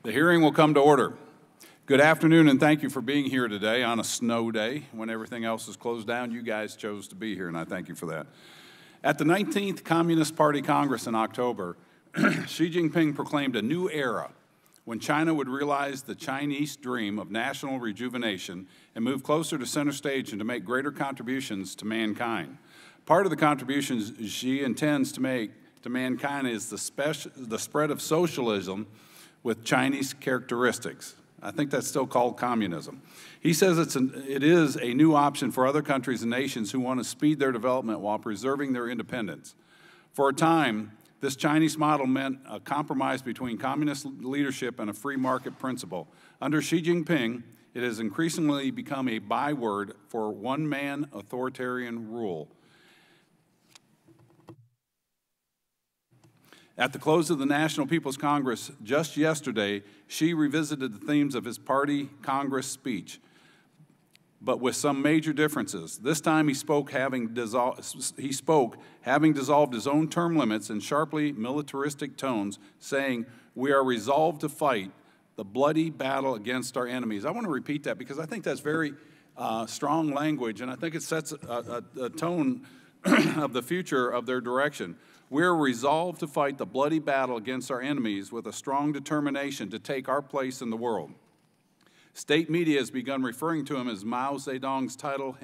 The hearing will come to order. Good afternoon, and thank you for being here today on a snow day when everything else is closed down. You guys chose to be here, and I thank you for that. At the 19th Communist Party Congress in October, Xi Jinping proclaimed a new era when China would realize the Chinese dream of national rejuvenation and move closer to center stage and to make greater contributions to mankind. Part of the contributions Xi intends to make to mankind is the spread of socialism with Chinese characteristics. I think that's still called communism. He says it is a new option for other countries and nations who want to speed their development while preserving their independence. For a time, this Chinese model meant a compromise between communist leadership and a free market principle. Under Xi Jinping, it has increasingly become a byword for one-man authoritarian rule. At the close of the National People's Congress just yesterday, Xi revisited the themes of his party Congress speech, but with some major differences. This time he spoke having dissolved his own term limits in sharply militaristic tones, saying, "We are resolved to fight the bloody battle against our enemies." I want to repeat that because I think that's very strong language, and I think it sets a tone of the future of their direction. We're resolved to fight the bloody battle against our enemies with a strong determination to take our place in the world. State media has begun referring to him as Mao Zedong's title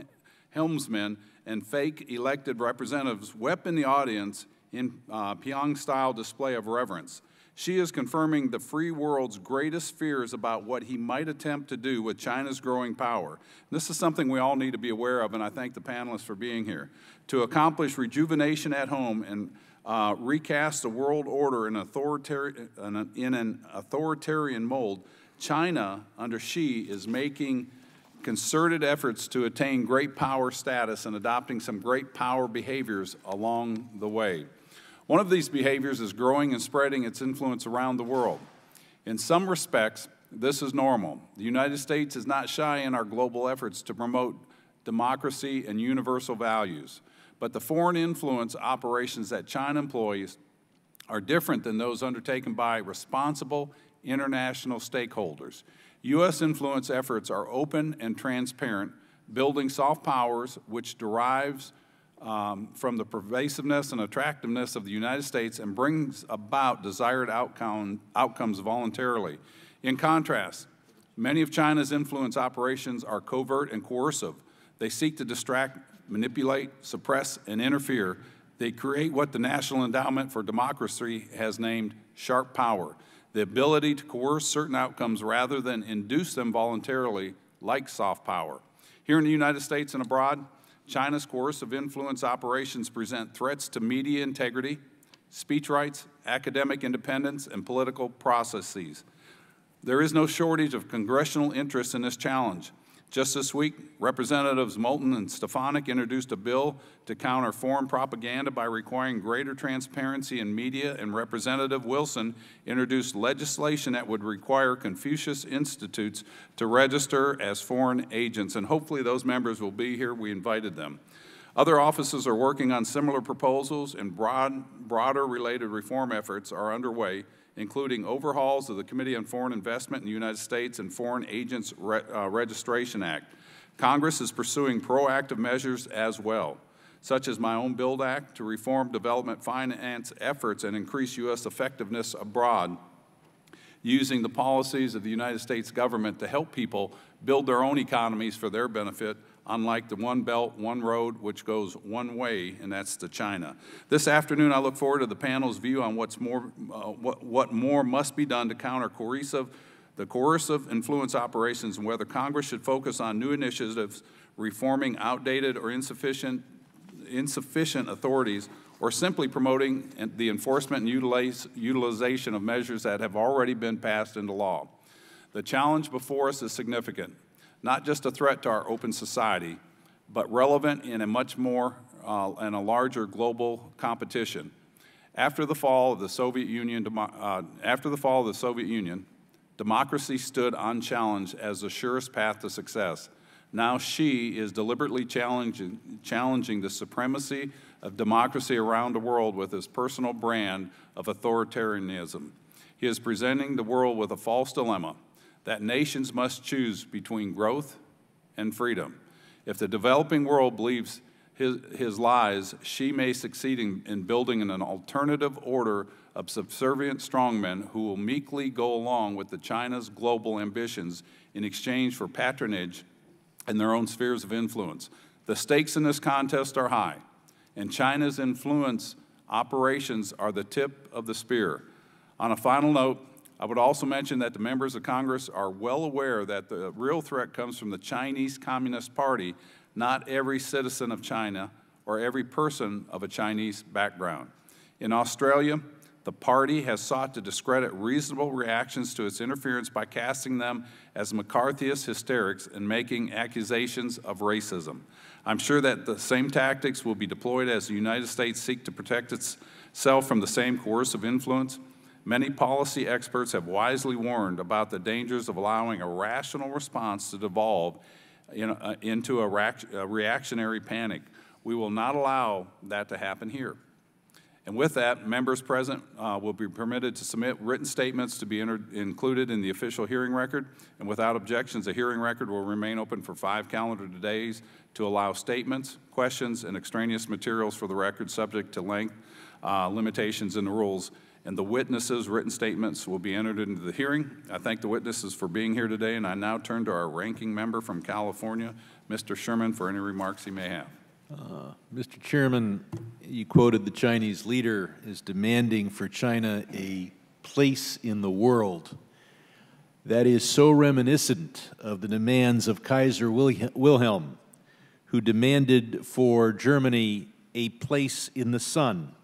helmsman, and fake elected representatives wept in the audience in Pyongyang-style display of reverence. Xi is confirming the free world's greatest fears about what he might attempt to do with China's growing power. This is something we all need to be aware of, and I thank the panelists for being here. To accomplish rejuvenation at home and recast the world order in an authoritarian mold, China, under Xi, is making concerted efforts to attain great power status and adopting some great power behaviors along the way. One of these behaviors is growing and spreading its influence around the world. In some respects, this is normal. The United States is not shy in our global efforts to promote democracy and universal values. But the foreign influence operations that China employs are different than those undertaken by responsible international stakeholders. U.S. influence efforts are open and transparent, building soft powers which derives from the pervasiveness and attractiveness of the United States and brings about desired outcomes voluntarily. In contrast, many of China's influence operations are covert and coercive. They seek to distract, manipulate, suppress, and interfere. They create what the National Endowment for Democracy has named sharp power, the ability to coerce certain outcomes rather than induce them voluntarily, like soft power. Here in the United States and abroad, China's coercive influence operations present threats to media integrity, speech rights, academic independence, and political processes. There is no shortage of congressional interest in this challenge. Just this week, Representatives Moulton and Stefanik introduced a bill to counter foreign propaganda by requiring greater transparency in media, and Representative Wilson introduced legislation that would require Confucius Institutes to register as foreign agents, and hopefully those members will be here. We invited them. Other offices are working on similar proposals, and broader related reform efforts are underway, including overhauls of the Committee on Foreign Investment in the United States and Foreign Agents Registration Act. Congress is pursuing proactive measures as well, such as my own BUILD Act to reform development finance efforts and increase U.S. effectiveness abroad, using the policies of the United States government to help people build their own economies for their benefit, unlike the one belt, one road, which goes one way, and that's to China. This afternoon, I look forward to the panel's view on what more must be done to counter the coercive influence operations, and whether Congress should focus on new initiatives, reforming outdated or insufficient authorities, or simply promoting the enforcement and utilization of measures that have already been passed into law. The challenge before us is significant. Not just a threat to our open society, but relevant in a much more and a larger global competition. After the fall of the Soviet Union, democracy stood unchallenged as the surest path to success. Now Xi is deliberately challenging the supremacy of democracy around the world with his personal brand of authoritarianism. He is presenting the world with a false dilemma that nations must choose between growth and freedom. If the developing world believes his lies, she may succeed in building an alternative order of subservient strongmen who will meekly go along with China's global ambitions in exchange for patronage in their own spheres of influence. The stakes in this contest are high, and China's influence operations are the tip of the spear. On a final note, I would also mention that the members of Congress are well aware that the real threat comes from the Chinese Communist Party, not every citizen of China or every person of a Chinese background. In Australia, the party has sought to discredit reasonable reactions to its interference by casting them as McCarthyist hysterics and making accusations of racism. I'm sure that the same tactics will be deployed as the United States seeks to protect itself from the same coercive influence. Many policy experts have wisely warned about the dangers of allowing a rational response to devolve into a reactionary panic. We will not allow that to happen here. And with that, members present will be permitted to submit written statements to be included in the official hearing record. And without objections, the hearing record will remain open for 5 calendar days to allow statements, questions, and extraneous materials for the record subject to length limitations in the rules. And the witnesses' written statements will be entered into the hearing. I thank the witnesses for being here today, and I now turn to our ranking member from California, Mr. Sherman, for any remarks he may have. Mr. Chairman, you quoted the Chinese leader as demanding for China a place in the world. That is so reminiscent of the demands of Kaiser Wilhelm, who demanded for Germany a place in the sun.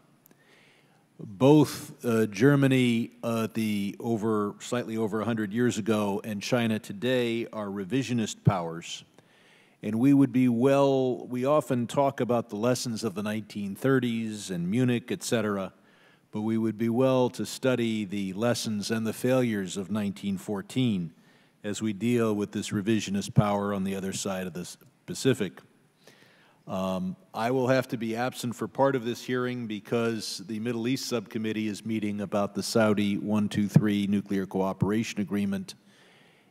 Both Germany slightly over 100 years ago and China today are revisionist powers. And we often talk about the lessons of the 1930s and Munich, etc., but we would be well to study the lessons and the failures of 1914 as we deal with this revisionist power on the other side of the Pacific. I will have to be absent for part of this hearing because the Middle East Subcommittee is meeting about the Saudi 123 Nuclear Cooperation Agreement.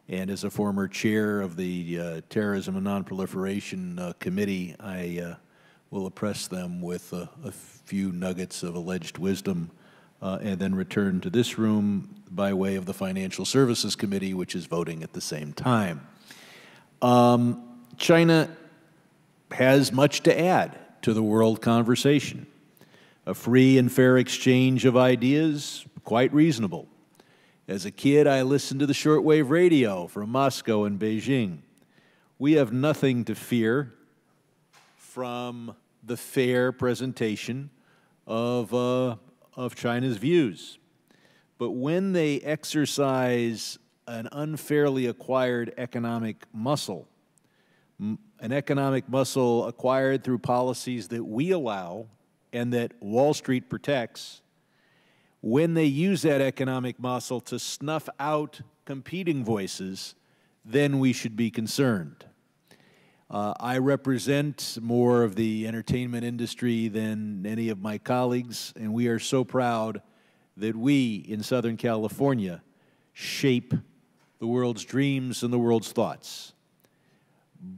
And as a former chair of the Terrorism and Nonproliferation Committee, I will oppress them with a few nuggets of alleged wisdom and then return to this room by way of the Financial Services Committee, which is voting at the same time. China has much to add to the world conversation. A free and fair exchange of ideas, quite reasonable. As a kid, I listened to the shortwave radio from Moscow and Beijing. We have nothing to fear from the fair presentation of China's views. But when they exercise an unfairly acquired economic muscle, an economic muscle acquired through policies that we allow and that Wall Street protects, when they use that economic muscle to snuff out competing voices, then we should be concerned. I represent more of the entertainment industry than any of my colleagues, and we are so proud that we in Southern California shape the world's dreams and the world's thoughts.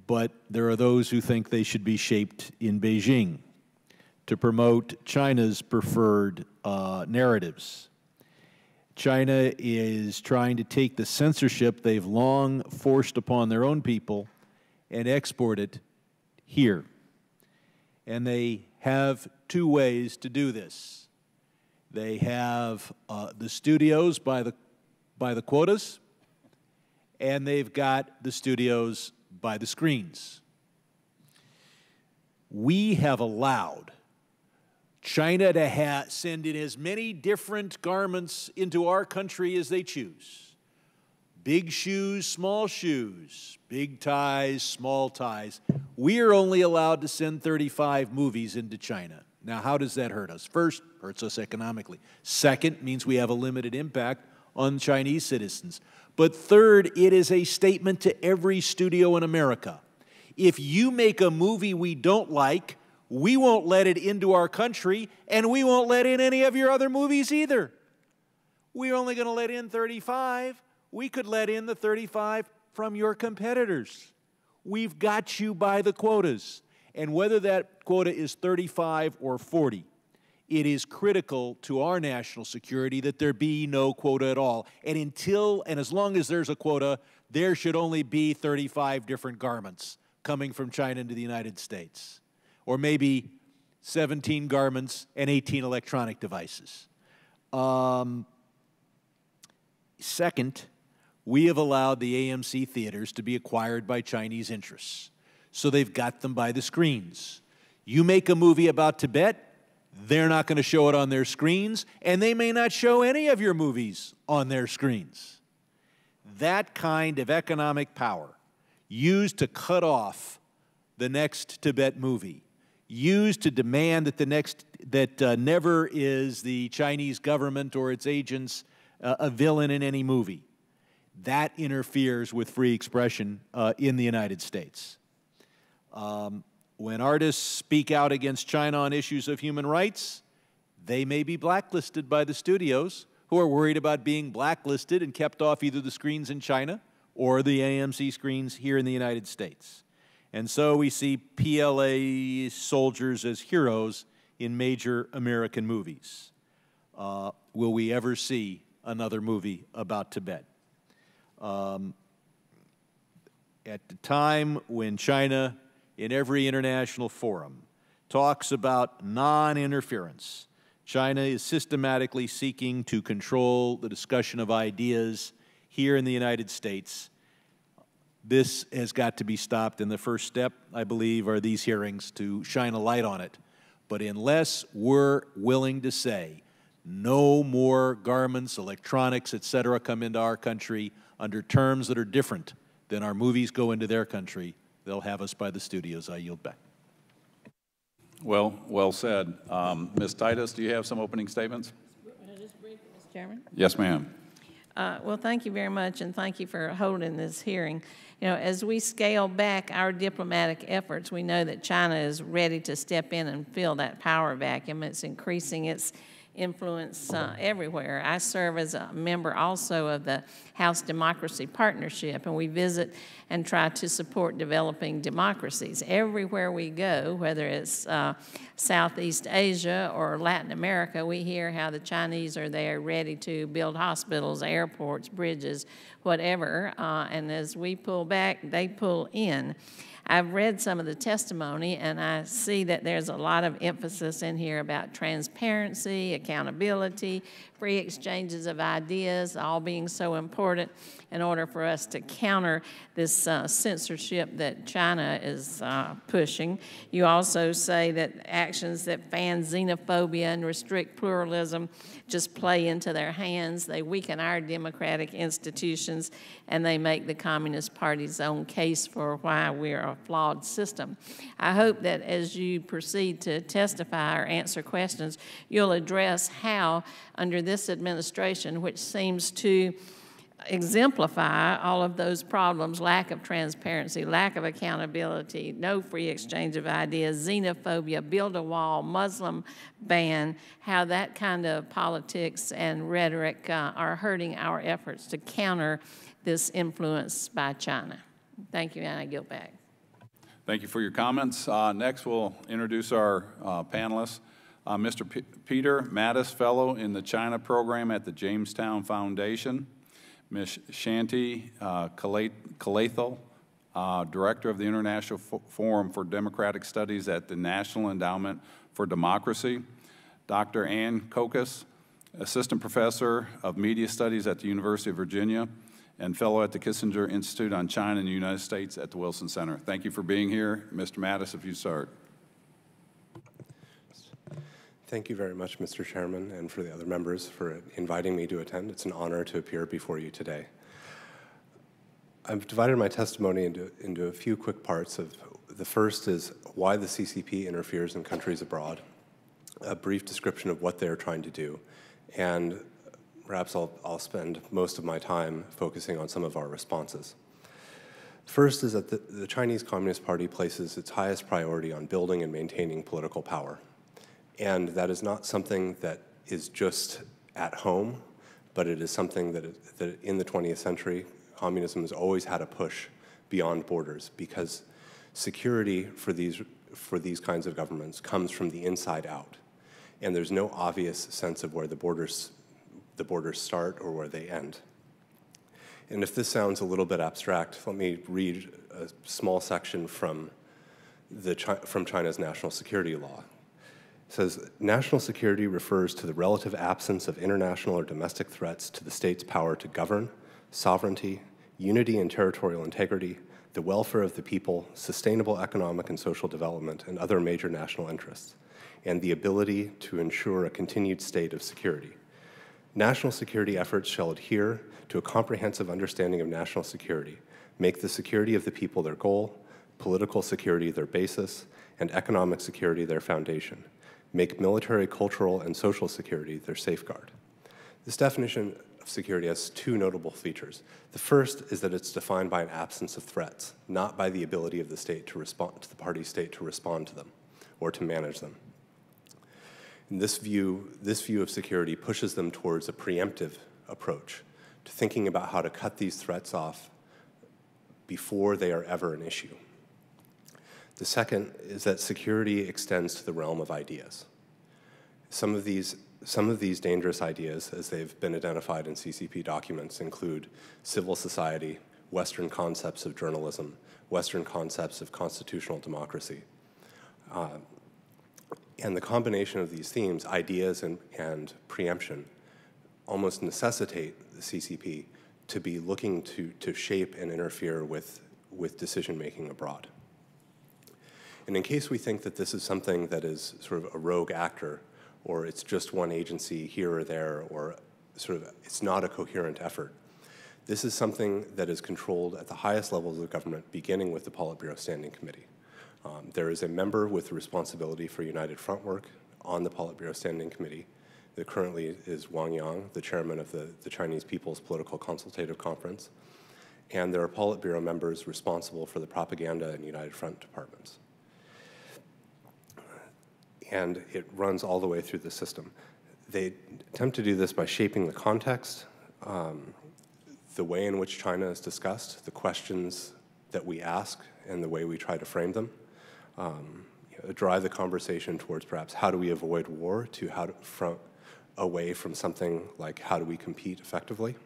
But there are those who think they should be shaped in Beijing to promote China's preferred narratives. China is trying to take the censorship they've long forced upon their own people and export it here. And they have two ways to do this. They have the studios by the quotas, and they've got the studios by the screens. We have allowed China to send in as many different garments into our country as they choose. Big shoes, small shoes, big ties, small ties. We are only allowed to send 35 movies into China. Now, how does that hurt us? First, hurts us economically. Second, means we have a limited impact on Chinese citizens. But third, it is a statement to every studio in America. If you make a movie we don't like, we won't let it into our country, and we won't let in any of your other movies either. we're only going to let in 35. We could let in the 35 from your competitors. We've got you by the quotas. And whether that quota is 35 or 40, it is critical to our national security that there be no quota at all. And as long as there's a quota, there should only be 35 different garments coming from China into the United States. Or maybe 17 garments and 18 electronic devices. Second, we have allowed the AMC theaters to be acquired by Chinese interests. So they've got them by the screens. You make a movie about Tibet, they're not going to show it on their screens, and they may not show any of your movies on their screens. That kind of economic power, used to cut off the next Tibet movie, used to demand that never is the Chinese government or its agents a villain in any movie, that interferes with free expression in the United States. When artists speak out against China on issues of human rights, they may be blacklisted by the studios who are worried about being blacklisted and kept off either the screens in China or the AMC screens here in the United States. And so we see PLA soldiers as heroes in major American movies. Will we ever see another movie about Tibet? At the time when China, in every international forum, talks about non-interference, China is systematically seeking to control the discussion of ideas here in the United States. This has got to be stopped, and the first step, I believe, are these hearings to shine a light on it. But unless we're willing to say no more garments, electronics, etc., come into our country under terms that are different than our movies go into their country, they'll have us by the studios. I yield back. Well said. Ms. Titus, do you have some opening statements? Just briefly, Mr. Chairman. Yes, ma'am. Well, thank you very much, and thank you for holding this hearing. You know, as we scale back our diplomatic efforts, we know that China is ready to step in and fill that power vacuum. It's increasing its influence everywhere. I serve as a member also of the House Democracy Partnership, and we visit and try to support developing democracies. Everywhere we go, whether it's Southeast Asia or Latin America, we hear how the Chinese are there ready to build hospitals, airports, bridges, whatever, and as we pull back, they pull in. I've read some of the testimony, and I see that there's a lot of emphasis in here about transparency, accountability, free exchanges of ideas, all being so important in order for us to counter this censorship that China is pushing. You also say that actions that fan xenophobia and restrict pluralism just play into their hands. They weaken our democratic institutions, and they make the Communist Party's own case for why we're a flawed system. I hope that as you proceed to testify or answer questions, you'll address how, under this administration, which seems to exemplify all of those problems, lack of transparency, lack of accountability, no free exchange of ideas, xenophobia, build a wall, Muslim ban, how that kind of politics and rhetoric are hurting our efforts to counter this influence by China. Thank you, and I yield back. Thank you for your comments. Next, we'll introduce our panelists. Mr. Peter Mattis, Fellow in the China Program at the Jamestown Foundation. Ms. Shanti Kalathal, Director of the International Forum for Democratic Studies at the National Endowment for Democracy. Dr. Ann Kokas, Assistant Professor of Media Studies at the University of Virginia and Fellow at the Kissinger Institute on China and the United States at the Wilson Center. Thank you for being here. Mr. Mattis, if you start. Thank you very much, Mr. Chairman, and for the other members for inviting me to attend. It's an honor to appear before you today. I've divided my testimony into a few quick parts. The first is why the CCP interferes in countries abroad, a brief description of what they're trying to do, and perhaps I'll spend most of my time focusing on some of our responses. First is that the Chinese Communist Party places its highest priority on building and maintaining political power. And that is not something that is just at home, but it is something that in the 20th century, communism has always had a push beyond borders, because security for these kinds of governments comes from the inside out, and there's no obvious sense of where the borders start or where they end. And if this sounds a little bit abstract, let me read a small section from China's national security law. It says, national security refers to the relative absence of international or domestic threats to the state's power to govern, sovereignty, unity and territorial integrity, the welfare of the people, sustainable economic and social development, and other major national interests, and the ability to ensure a continued state of security. National security efforts shall adhere to a comprehensive understanding of national security, make the security of the people their goal, political security their basis, and economic security their foundation, make military, cultural, and social security their safeguard. This definition of security has two notable features. The first is that it's defined by an absence of threats, not by the ability of the state to respond, to the party state to respond to them or to manage them. And this view of security pushes them towards a preemptive approach to thinking about how to cut these threats off before they are ever an issue. The second is that security extends to the realm of ideas. Some of these dangerous ideas, as they've been identified in CCP documents, include civil society, Western concepts of journalism, Western concepts of constitutional democracy. And the combination of these themes, ideas and preemption, almost necessitate the CCP to be looking to shape and interfere with decision-making abroad. And in case we think that this is something that is sort of a rogue actor, or it's just one agency here or there, or sort of it's not a coherent effort, this is something that is controlled at the highest levels of government, beginning with the Politburo Standing Committee. There is a member with responsibility for United Front work on the Politburo Standing Committee that currently is Wang Yang, the chairman of the Chinese People's Political Consultative Conference. And there are Politburo members responsible for the propaganda and United Front departments. And it runs all the way through the system. They attempt to do this by shaping the context, the way in which China is discussed, the questions that we ask, and the way we try to frame them. Drive the conversation towards perhaps how do we avoid war to away from something like how do we compete effectively.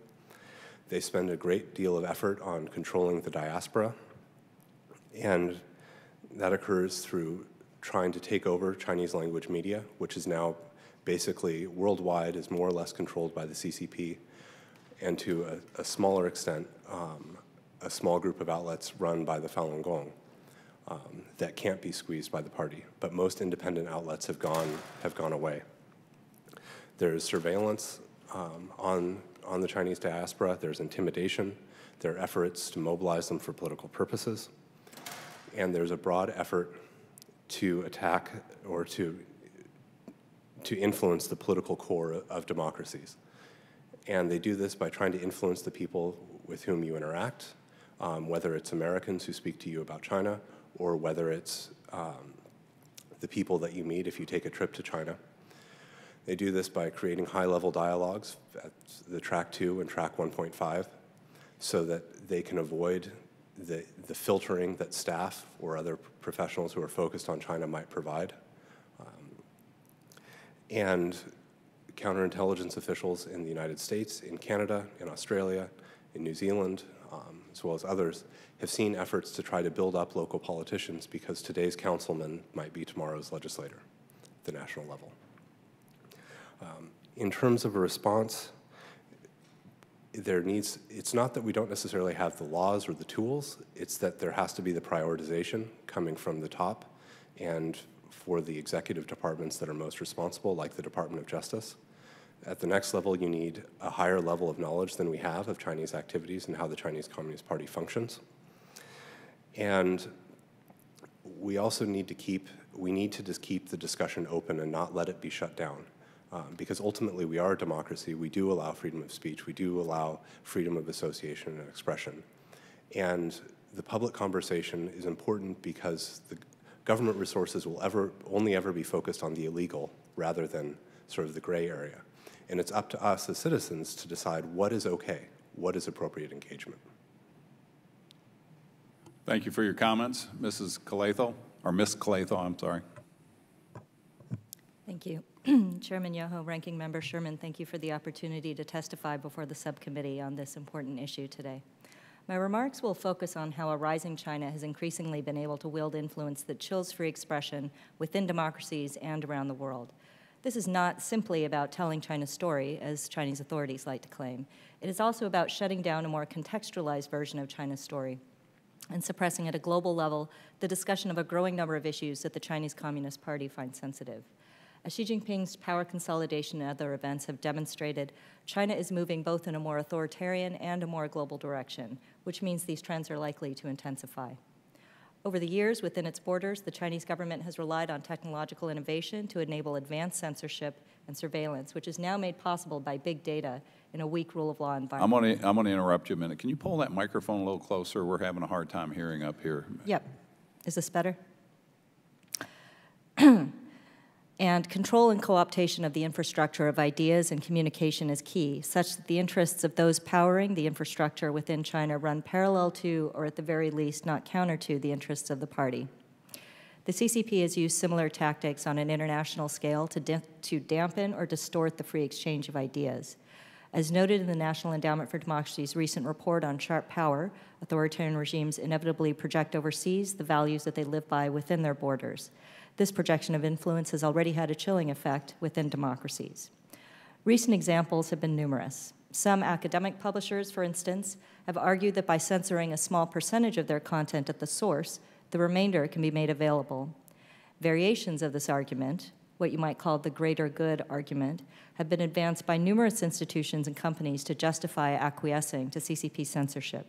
They spend a great deal of effort on controlling the diaspora, and that occurs through trying to take over Chinese language media, which is now basically worldwide is more or less controlled by the CCP, and to a smaller extent, a small group of outlets run by the Falun Gong that can't be squeezed by the party. But most independent outlets have gone away. There's surveillance on the Chinese diaspora. There's intimidation. There are efforts to mobilize them for political purposes. And there's a broad effort to attack or to influence the political core of democracies. And they do this by trying to influence the people with whom you interact, whether it's Americans who speak to you about China, or whether it's the people that you meet if you take a trip to China. They do this by creating high-level dialogues at the track 2 and track 1.5 so that they can avoid the filtering that staff or other professionals who are focused on China might provide. And counterintelligence officials in the United States, in Canada, in Australia, in New Zealand, as well as others, have seen efforts to try to build up local politicians because today's councilman might be tomorrow's legislator at the national level. In terms of a response, it's not that we don't necessarily have the laws or the tools, it's that there has to be the prioritization coming from the top and for the executive departments that are most responsible, like the Department of Justice. At the next level, you need a higher level of knowledge than we have of Chinese activities and how the Chinese Communist Party functions. And we also need to just keep the discussion open and not let it be shut down. Because ultimately we are a democracy, we do allow freedom of speech, we do allow freedom of association and expression. And the public conversation is important because the government resources will only ever be focused on the illegal rather than sort of the gray area. And it's up to us as citizens to decide what is okay, what is appropriate engagement. Thank you for your comments. Mrs. Calathel, or Ms. Calathel, I'm sorry. Thank you. Chairman Yoho, Ranking Member Sherman, thank you for the opportunity to testify before the subcommittee on this important issue today. My remarks will focus on how a rising China has increasingly been able to wield influence that chills free expression within democracies and around the world. This is not simply about telling China's story, as Chinese authorities like to claim. It is also about shutting down a more contextualized version of China's story and suppressing at a global level the discussion of a growing number of issues that the Chinese Communist Party finds sensitive. As Xi Jinping's power consolidation and other events have demonstrated, China is moving both in a more authoritarian and a more global direction, which means these trends are likely to intensify. Over the years, within its borders, the Chinese government has relied on technological innovation to enable advanced censorship and surveillance, which is now made possible by big data in a weak rule of law environment. I'm going to interrupt you a minute. Can you pull that microphone a little closer? We're having a hard time hearing up here. Yep. Is this better? And control and co-optation of the infrastructure of ideas and communication is key, such that the interests of those powering the infrastructure within China run parallel to, or at the very least not counter to, the interests of the party. The CCP has used similar tactics on an international scale to dampen or distort the free exchange of ideas. As noted in the National Endowment for Democracy's recent report on sharp power, authoritarian regimes inevitably project overseas the values that they live by within their borders. This projection of influence has already had a chilling effect within democracies. Recent examples have been numerous. Some academic publishers, for instance, have argued that by censoring a small percentage of their content at the source, the remainder can be made available. Variations of this argument, what you might call the greater good argument, have been advanced by numerous institutions and companies to justify acquiescing to CCP censorship.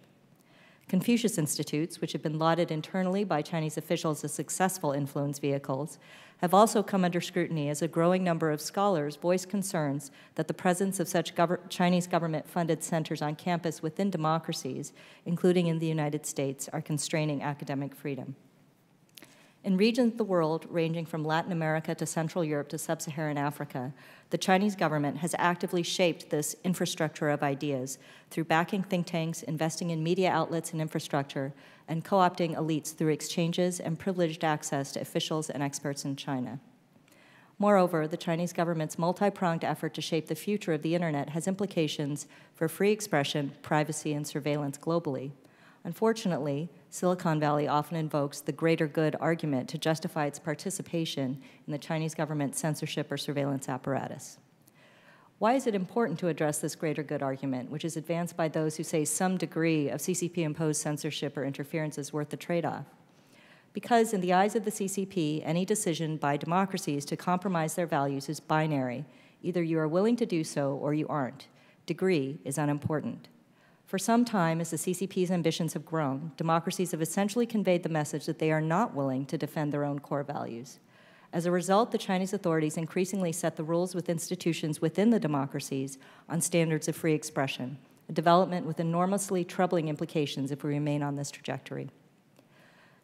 Confucius Institutes, which have been lauded internally by Chinese officials as successful influence vehicles, have also come under scrutiny as a growing number of scholars voice concerns that the presence of such Chinese government-funded centers on campus within democracies, including in the United States, are constraining academic freedom. In regions of the world ranging from Latin America to Central Europe to Sub-Saharan Africa, the Chinese government has actively shaped this infrastructure of ideas through backing think tanks, investing in media outlets and infrastructure, and co-opting elites through exchanges and privileged access to officials and experts in China. Moreover, the Chinese government's multi-pronged effort to shape the future of the Internet has implications for free expression, privacy, and surveillance globally. Unfortunately, Silicon Valley often invokes the greater good argument to justify its participation in the Chinese government's censorship or surveillance apparatus. Why is it important to address this greater good argument, which is advanced by those who say some degree of CCP-imposed censorship or interference is worth the trade-off? Because in the eyes of the CCP, any decision by democracies to compromise their values is binary. Either you are willing to do so or you aren't. Degree is unimportant. For some time, as the CCP's ambitions have grown, democracies have essentially conveyed the message that they are not willing to defend their own core values. As a result, the Chinese authorities increasingly set the rules with institutions within the democracies on standards of free expression, a development with enormously troubling implications if we remain on this trajectory.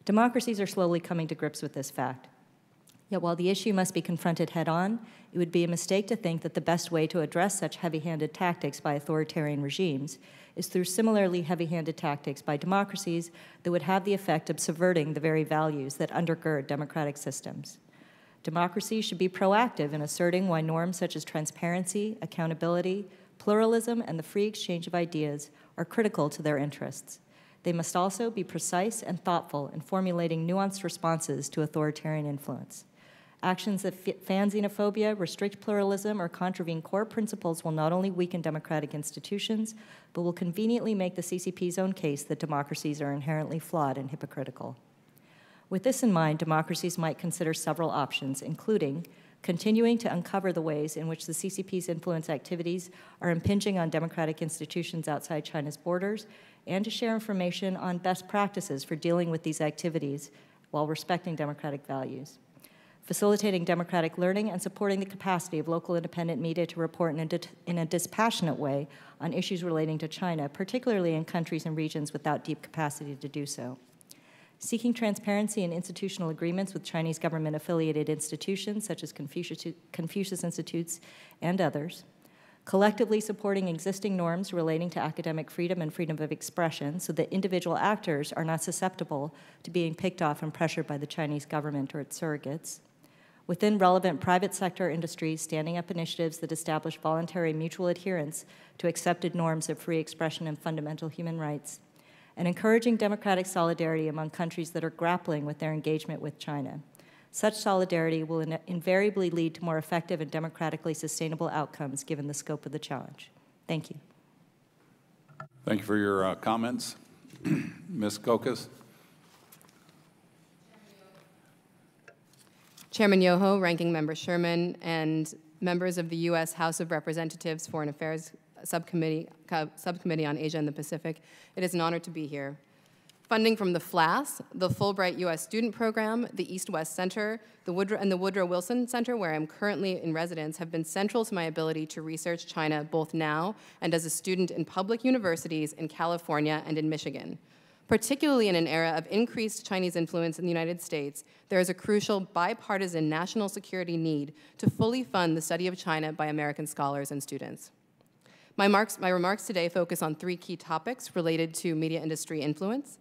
Democracies are slowly coming to grips with this fact. Yet while the issue must be confronted head-on, it would be a mistake to think that the best way to address such heavy-handed tactics by authoritarian regimes is through similarly heavy-handed tactics by democracies that would have the effect of subverting the very values that undergird democratic systems. Democracies should be proactive in asserting why norms such as transparency, accountability, pluralism, and the free exchange of ideas are critical to their interests. They must also be precise and thoughtful in formulating nuanced responses to authoritarian influence. Actions that fan xenophobia, restrict pluralism, or contravene core principles will not only weaken democratic institutions, but will conveniently make the CCP's own case that democracies are inherently flawed and hypocritical. With this in mind, democracies might consider several options, including continuing to uncover the ways in which the CCP's influence activities are impinging on democratic institutions outside China's borders, and to share information on best practices for dealing with these activities while respecting democratic values. Facilitating democratic learning and supporting the capacity of local independent media to report in a dispassionate way on issues relating to China, particularly in countries and regions without deep capacity to do so. Seeking transparency in institutional agreements with Chinese government-affiliated institutions such as Confucius Institutes and others. collectively supporting existing norms relating to academic freedom and freedom of expression so that individual actors are not susceptible to being picked off and pressured by the Chinese government or its surrogates. Within relevant private sector industries, standing up initiatives that establish voluntary mutual adherence to accepted norms of free expression and fundamental human rights, and encouraging democratic solidarity among countries that are grappling with their engagement with China. Such solidarity will invariably lead to more effective and democratically sustainable outcomes given the scope of the challenge. Thank you. Thank you for your comments. Ms. Kokas. Chairman Yoho, Ranking Member Sherman, and members of the U.S. House of Representatives Foreign Affairs Subcommittee on Asia and the Pacific, it is an honor to be here. Funding from the FLAS, the Fulbright U.S. Student Program, the East-West Center, and the Woodrow Wilson Center, where I'm currently in residence, have been central to my ability to research China both now and as a student in public universities in California and in Michigan. Particularly in an era of increased Chinese influence in the United States, there is a crucial bipartisan national security need to fully fund the study of China by American scholars and students. My remarks today focus on 3 key topics related to media industry influence.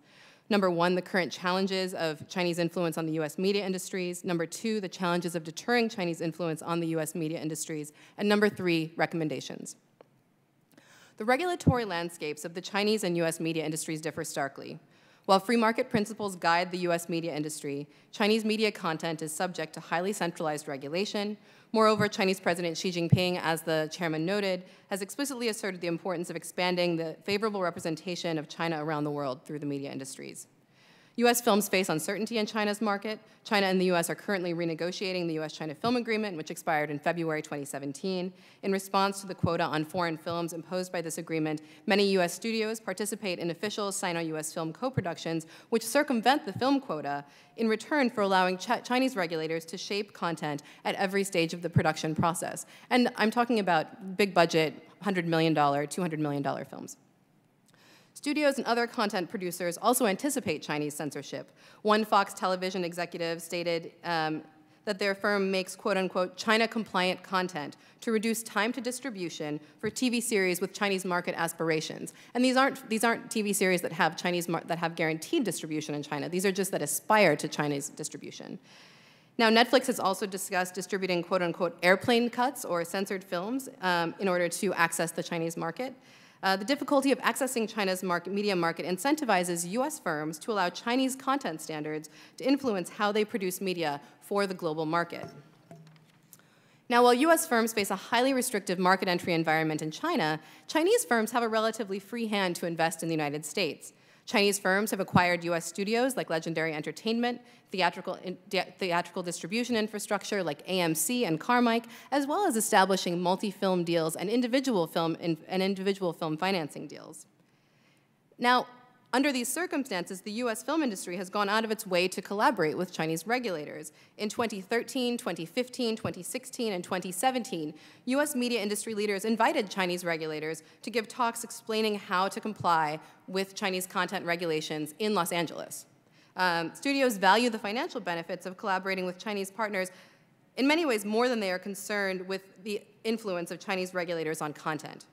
Number 1, the current challenges of Chinese influence on the U.S. media industries. Number 2, the challenges of deterring Chinese influence on the U.S. media industries. And number 3, recommendations. The regulatory landscapes of the Chinese and U.S. media industries differ starkly. While free market principles guide the U.S. media industry, Chinese media content is subject to highly centralized regulation. Moreover, Chinese President Xi Jinping, as the chairman noted, has explicitly asserted the importance of expanding the favorable representation of China around the world through the media industries. U.S. films face uncertainty in China's market. China and the U.S. are currently renegotiating the U.S.-China Film Agreement, which expired in February 2017. In response to the quota on foreign films imposed by this agreement, many U.S. studios participate in official Sino-U.S. film co-productions, which circumvent the film quota in return for allowing Chinese regulators to shape content at every stage of the production process. And I'm talking about big-budget, $100 million, $200 million films. Studios and other content producers also anticipate Chinese censorship. One Fox television executive stated that their firm makes quote-unquote China-compliant content to reduce time to distribution for TV series with Chinese market aspirations. And these aren't TV series that have that have guaranteed distribution in China. These are just that aspire to Chinese distribution. Now, Netflix has also discussed distributing quote-unquote airplane cuts or censored films in order to access the Chinese market. The difficulty of accessing China's media market incentivizes U.S. firms to allow Chinese content standards to influence how they produce media for the global market. Now, while U.S. firms face a highly restrictive market entry environment in China, Chinese firms have a relatively free hand to invest in the United States. Chinese firms have acquired U.S. studios like Legendary Entertainment, theatrical distribution infrastructure like AMC and Carmike, as well as establishing multi-film deals and individual film financing deals. Now, under these circumstances, the U.S. film industry has gone out of its way to collaborate with Chinese regulators. In 2013, 2015, 2016, and 2017, U.S. media industry leaders invited Chinese regulators to give talks explaining how to comply with Chinese content regulations in Los Angeles. Studios value the financial benefits of collaborating with Chinese partners in many ways more than they are concerned with the influence of Chinese regulators on content.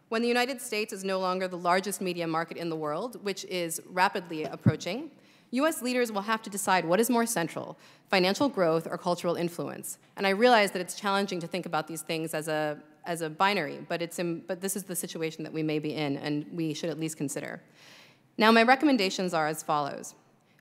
When the United States is no longer the largest media market in the world, which is rapidly approaching, U.S. leaders will have to decide what is more central, financial growth or cultural influence. And I realize that it's challenging to think about these things as a binary, but this is the situation that we may be in, and we should at least consider. Now, my recommendations are as follows.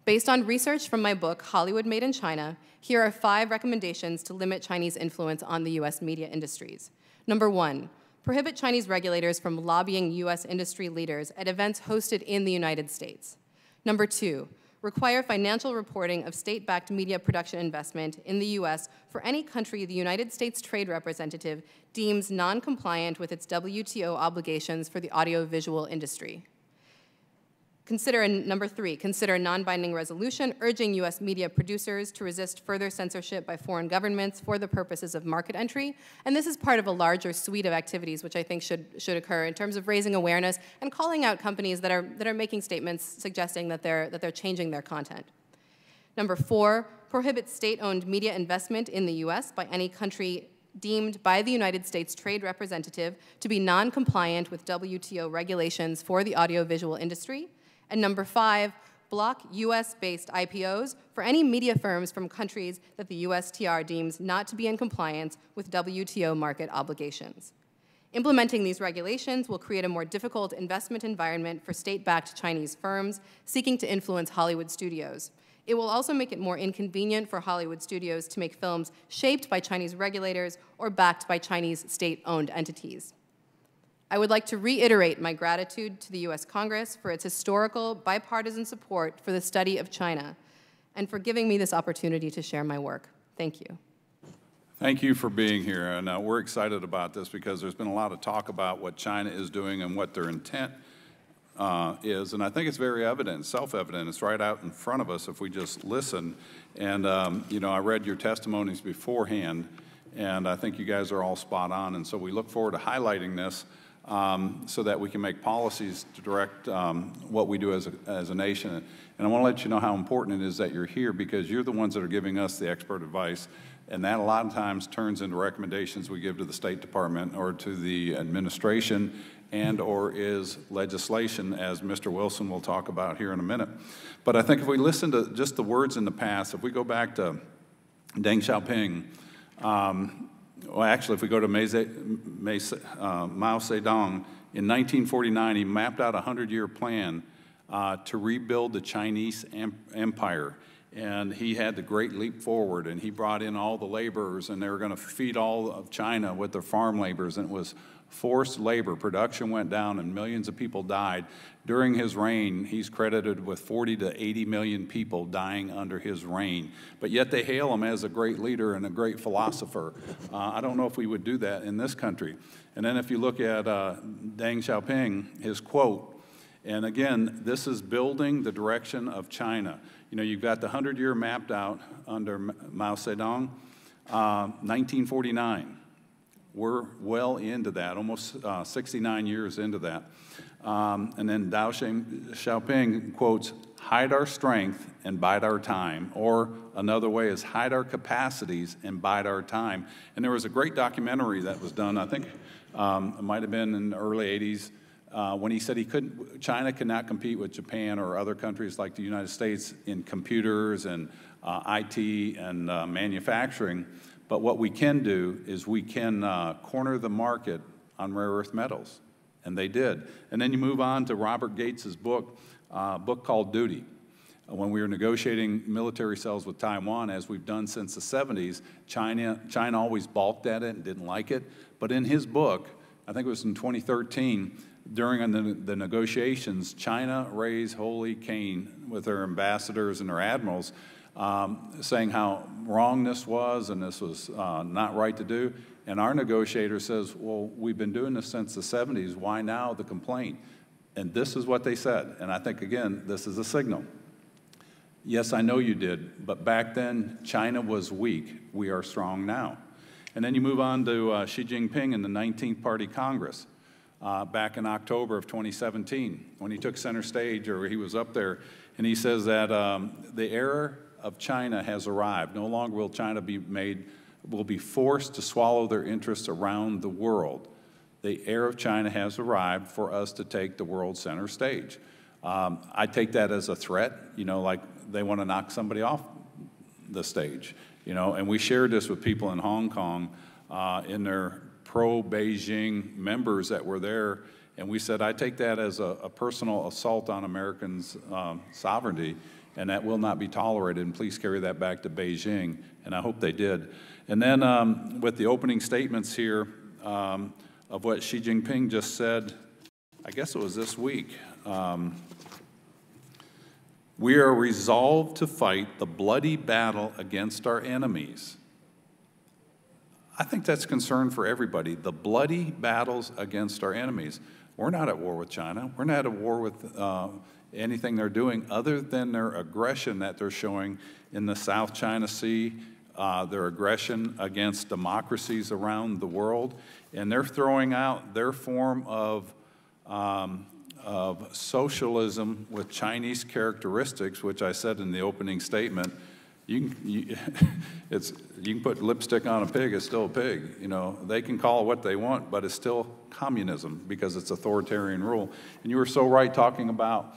Based on research from my book, Hollywood Made in China, here are 5 recommendations to limit Chinese influence on the U.S. media industries. Number 1, prohibit Chinese regulators from lobbying U.S. industry leaders at events hosted in the United States. Number 2, require financial reporting of state-backed media production investment in the U.S. for any country the United States Trade Representative deems non-compliant with its WTO obligations for the audiovisual industry. Number 3, consider non-binding resolution urging U.S. media producers to resist further censorship by foreign governments for the purposes of market entry. And this is part of a larger suite of activities which I think should occur in terms of raising awareness and calling out companies that are making statements suggesting that they're changing their content. Number 4, prohibit state-owned media investment in the U.S. by any country deemed by the United States Trade Representative to be non-compliant with WTO regulations for the audiovisual industry. And number 5, block US-based IPOs for any media firms from countries that the USTR deems not to be in compliance with WTO market obligations. Implementing these regulations will create a more difficult investment environment for state-backed Chinese firms seeking to influence Hollywood studios. It will also make it more inconvenient for Hollywood studios to make films shaped by Chinese regulators or backed by Chinese state-owned entities. I would like to reiterate my gratitude to the U.S. Congress for its historical, bipartisan support for the study of China and for giving me this opportunity to share my work. Thank you. Thank you for being here, and we're excited about this because there's been a lot of talk about what China is doing and what their intent is, and I think it's very evident, self-evident. It's right out in front of us if we just listen. And, you know, I read your testimonies beforehand, and I think you guys are all spot on, and so we look forward to highlighting this so that we can make policies to direct what we do as a nation. And I want to let you know how important it is that you're here because you're the ones that are giving us the expert advice. And that a lot of times turns into recommendations we give to the State Department or to the administration and or is legislation, as Mr. Wilson will talk about here in a minute. But I think if we listen to just the words in the past, if we go back to Deng Xiaoping, well, actually, if we go to Mao Zedong, in 1949, he mapped out a 100-year plan to rebuild the Chinese empire. And he had the Great Leap Forward, and he brought in all the laborers, and they were going to feed all of China with their farm laborers, and it was forced labor. Production went down, and millions of people died. During his reign, he's credited with 40 to 80 million people dying under his reign. But yet they hail him as a great leader and a great philosopher. I don't know if we would do that in this country. And then if you look at Deng Xiaoping, his quote, and again, this is building the direction of China. You know, you've got the 100-year mapped out under Mao Zedong, 1949. We're well into that, almost 69 years into that. And then Deng Xiaoping quotes, hide our strength and bide our time. Or another way is hide our capacities and bide our time. And there was a great documentary that was done, I think it might have been in the early 80s, when he said China could not compete with Japan or other countries like the United States in computers and IT and manufacturing, but what we can do is we can corner the market on rare earth metals, and they did. And then you move on to Robert Gates's book called Duty. When we were negotiating military sales with Taiwan, as we've done since the 70s, China always balked at it and didn't like it, but in his book, I think it was in 2013, during the negotiations, China raised holy Cain with their ambassadors and their admirals, saying how wrong this was and this was not right to do. And our negotiator says, well, we've been doing this since the 70s. Why now the complaint? And this is what they said. And I think, again, this is a signal. Yes, I know you did, but back then, China was weak. We are strong now. And then you move on to Xi Jinping in the 19th Party Congress. Back in October of 2017, when he took center stage, or he was up there, and he says that the era of China has arrived. No longer will China will be forced to swallow their interests around the world. The era of China has arrived for us to take the world center stage. I take that as a threat, you know, like they want to knock somebody off the stage, you know, and we shared this with people in Hong Kong in their pro-Beijing members that were there, and we said, I take that as a personal assault on Americans' sovereignty, and that will not be tolerated, and please carry that back to Beijing, and I hope they did. And then with the opening statements here of what Xi Jinping just said, I guess it was this week, we are resolved to fight the bloody battle against our enemies. I think that's concern for everybody, the bloody battles against our enemies. We're not at war with China. We're not at war with anything they're doing other than their aggression that they're showing in the South China Sea, their aggression against democracies around the world, and they're throwing out their form of socialism with Chinese characteristics, which I said in the opening statement, you can put lipstick on a pig, it's still a pig. You know, they can call it what they want, but it's still communism because it's authoritarian rule. And you were so right talking about,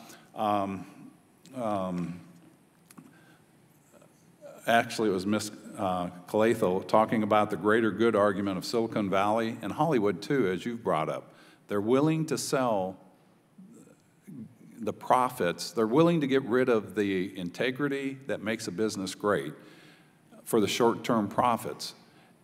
actually it was Miss Calatho talking about the greater good argument of Silicon Valley and Hollywood too, as you've brought up. They're willing to sell the profits, they're willing to get rid of the integrity that makes a business great for the short-term profits.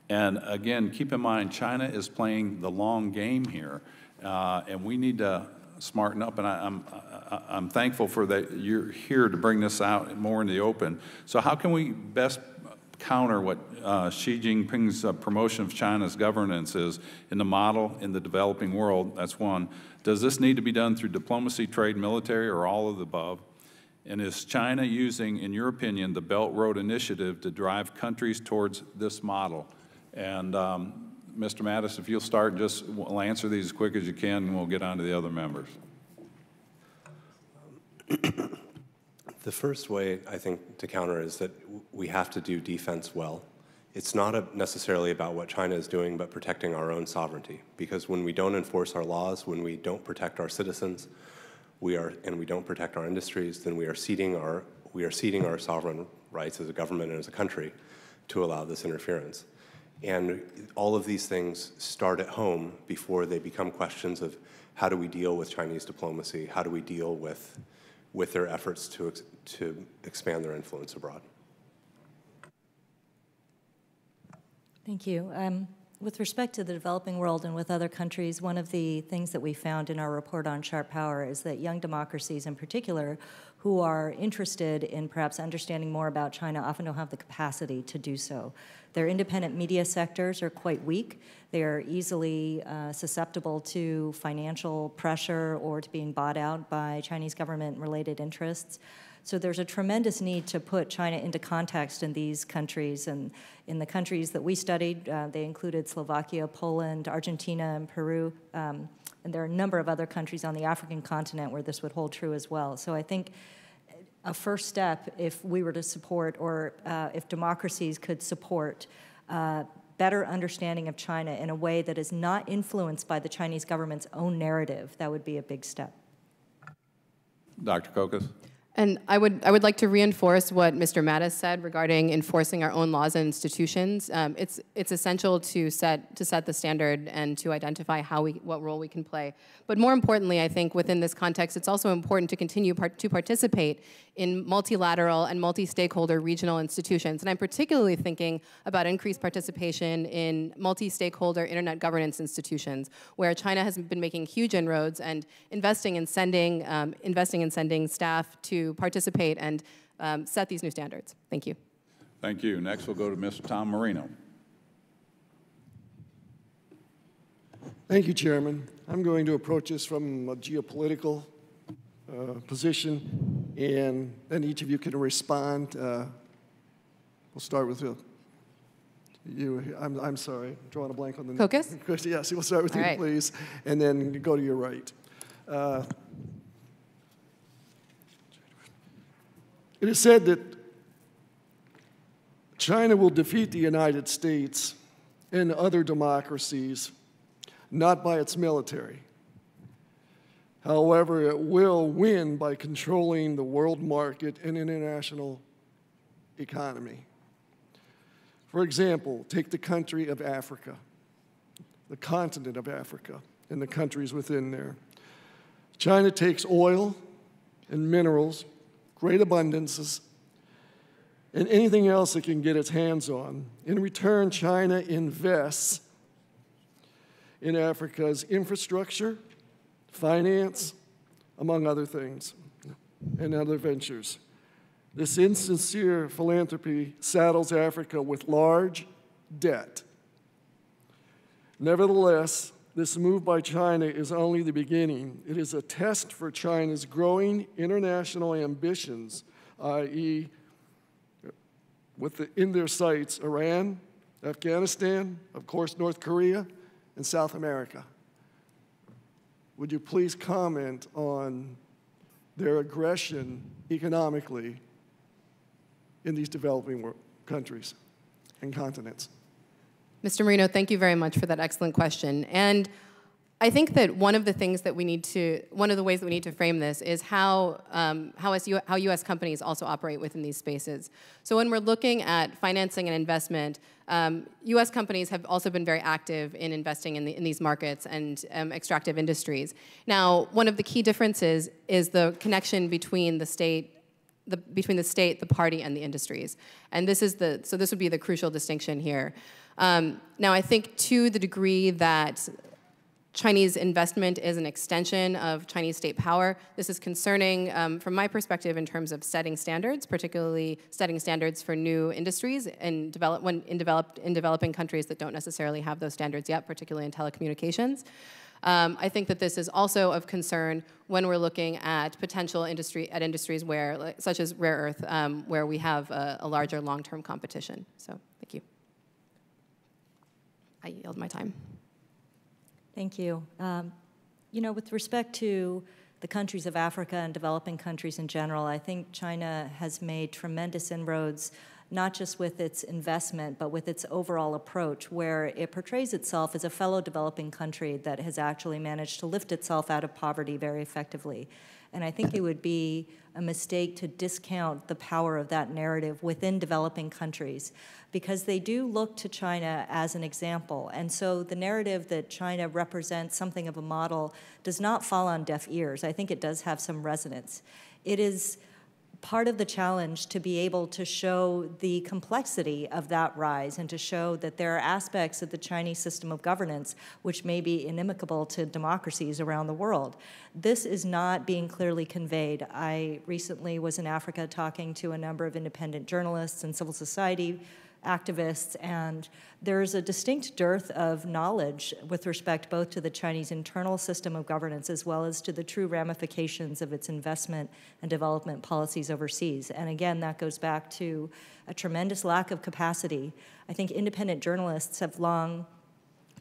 And again, keep in mind, China is playing the long game here, and we need to smarten up. And I'm thankful for that you're here to bring this out more in the open. So how can we best counter what Xi Jinping's promotion of China's governance is in the model in the developing world? That's one. Does this need to be done through diplomacy, trade, military, or all of the above? And is China using, in your opinion, the Belt Road Initiative to drive countries towards this model? And Mr. Mattis, if you'll start, just we'll answer these as quick as you can, and we'll get on to the other members. The first way, I think, to counter is that we have to do defense well. It's not necessarily about what China is doing, but protecting our own sovereignty. Because when we don't enforce our laws, when we don't protect our citizens, and we don't protect our industries, then we are ceding our sovereign rights as a government and as a country to allow this interference. And all of these things start at home before they become questions of how do we deal with Chinese diplomacy, how do we deal with their efforts to expand their influence abroad. Thank you. With respect to the developing world and with other countries, one of the things that we found in our report on sharp power is that young democracies in particular who are interested in perhaps understanding more about China often don't have the capacity to do so. Their independent media sectors are quite weak. They are easily susceptible to financial pressure or to being bought out by Chinese government-related interests. So there's a tremendous need to put China into context in these countries. And in the countries that we studied, they included Slovakia, Poland, Argentina, and Peru. And there are a number of other countries on the African continent where this would hold true as well. So I think a first step, if we were to support, or if democracies could support better understanding of China in a way that is not influenced by the Chinese government's own narrative, that would be a big step. Dr. Kokos? And I would like to reinforce what Mr. Mattis said regarding enforcing our own laws and institutions. It's essential to set the standard and to identify what role we can play. But more importantly, I think within this context, it's also important to continue to participate in multilateral and multi-stakeholder regional institutions. And I'm particularly thinking about increased participation in multi-stakeholder internet governance institutions, where China has been making huge inroads and investing in sending staff to participate and set these new standards. Thank you. Thank you. Next, we'll go to Mr. Tom Marino. Thank you, Chairman. I'm going to approach this from a geopolitical position, and then each of you can respond. We'll start with you. I'm sorry, I'm drawing a blank on the name. Kokos? Yes, we'll start with you, right, please, and then go to your right. It is said that China will defeat the United States and other democracies, not by its military. However, it will win by controlling the world market and international economy. For example, take the country of Africa, the continent of Africa, and the countries within there. China takes oil and minerals, great abundances, and anything else it can get its hands on. In return, China invests in Africa's infrastructure, finance, among other things, and other ventures. This insincere philanthropy saddles Africa with large debt. Nevertheless, this move by China is only the beginning. It is a test for China's growing international ambitions, i.e., in their sights, Iran, Afghanistan, of course, North Korea, and South America. Would you please comment on their aggression economically in these developing countries and continents? Mr. Marino, thank you very much for that excellent question. And I think that one of the ways that we need to frame this is how U.S. companies also operate within these spaces. So when we're looking at financing and investment, U.S. companies have also been very active in investing in these markets and extractive industries. Now, one of the key differences is the connection between the state, the party, and the industries. And this would be the crucial distinction here. Now, I think to the degree that Chinese investment is an extension of Chinese state power, this is concerning from my perspective in terms of setting standards, particularly setting standards for new industries in developing countries that don't necessarily have those standards yet, particularly in telecommunications. I think that this is also of concern when we're looking at potential industries where, such as rare earth, where we have a larger long-term competition. So, thank you. I yield my time. Thank you. You know, with respect to the countries of Africa and developing countries in general, I think China has made tremendous inroads, not just with its investment, but with its overall approach, where it portrays itself as a fellow developing country that has actually managed to lift itself out of poverty very effectively. And I think it would be a mistake to discount the power of that narrative within developing countries, because they do look to China as an example. And so the narrative that China represents something of a model does not fall on deaf ears. I think it does have some resonance. It is part of the challenge to be able to show the complexity of that rise and to show that there are aspects of the Chinese system of governance which may be inimical to democracies around the world. This is not being clearly conveyed. I recently was in Africa talking to a number of independent journalists and civil society activists, and there's a distinct dearth of knowledge with respect both to the Chinese internal system of governance as well as to the true ramifications of its investment and development policies overseas. And again, that goes back to a tremendous lack of capacity. I think independent journalists have long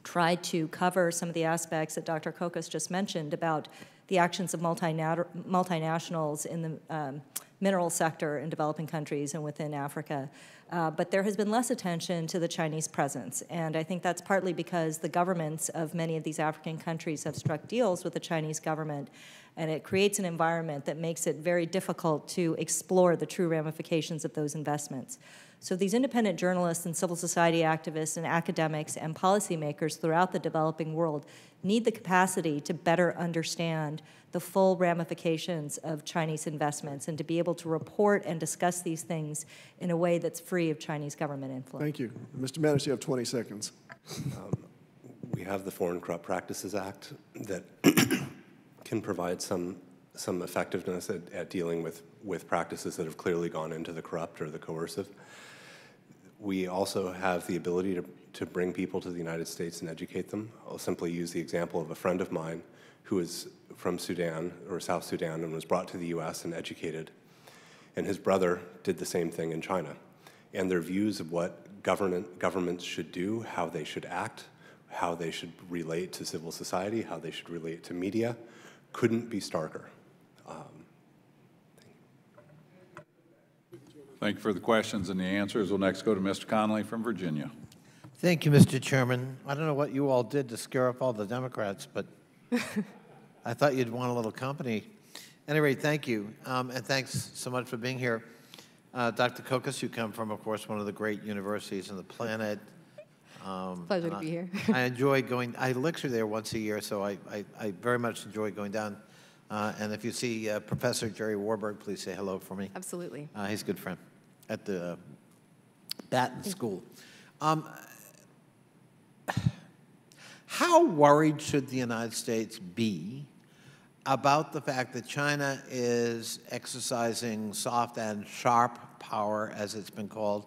tried to cover some of the aspects that Dr. Kokos just mentioned about the actions of multinationals in the mineral sector in developing countries and within Africa. But there has been less attention to the Chinese presence, and I think that's partly because the governments of many of these African countries have struck deals with the Chinese government, and it creates an environment that makes it very difficult to explore the true ramifications of those investments. So these independent journalists and civil society activists and academics and policymakers throughout the developing world need the capacity to better understand the full ramifications of Chinese investments and to be able to report and discuss these things in a way that's free of Chinese government influence. Thank you. Mr. Manis, you have 20 seconds. We have the Foreign Corrupt Practices Act that can provide some effectiveness at dealing with practices that have clearly gone into the corrupt or the coercive. We also have the ability to bring people to the United States and educate them. I'll simply use the example of a friend of mine who is from Sudan or South Sudan and was brought to the US and educated. And his brother did the same thing in China. And their views of what governments should do, how they should act, how they should relate to civil society, how they should relate to media, couldn't be starker. Thank you for the questions and the answers. We'll next go to Mr. Connolly from Virginia. Thank you, Mr. Chairman. I don't know what you all did to scare up all the Democrats, but I thought you'd want a little company. Anyway, thank you, and thanks so much for being here. Dr. Kokos, you come from, of course, one of the great universities on the planet. Pleasure to be here. I enjoy going, I lecture there once a year, so I very much enjoy going down. And if you see Professor Jerry Warburg, please say hello for me. Absolutely. He's a good friend at the Batten School. How worried should the United States be about the fact that China is exercising soft and sharp power, as it's been called,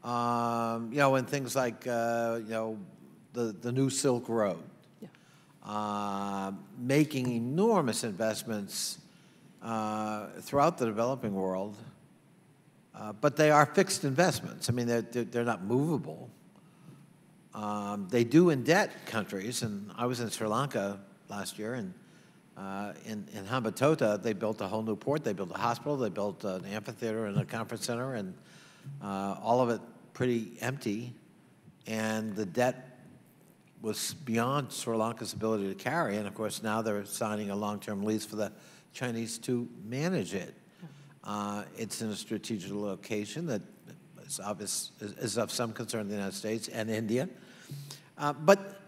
you know, in things like, you know, the new Silk Road, making enormous investments throughout the developing world, but they are fixed investments. I mean, they're not movable. They do indebt countries, and I was in Sri Lanka last year, and In Hambantota, they built a whole new port. They built a hospital. They built an amphitheater and a conference center, and all of it pretty empty. And the debt was beyond Sri Lanka's ability to carry. And of course, now they're signing a long-term lease for the Chinese to manage it. It's in a strategic location that is of some concern to the United States and India. But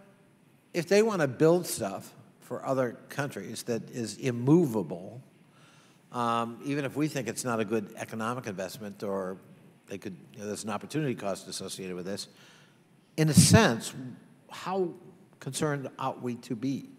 if they want to build stuff for other countries that is immovable, even if we think it's not a good economic investment, or they could, there's an opportunity cost associated with this, in a sense, how concerned ought we to be?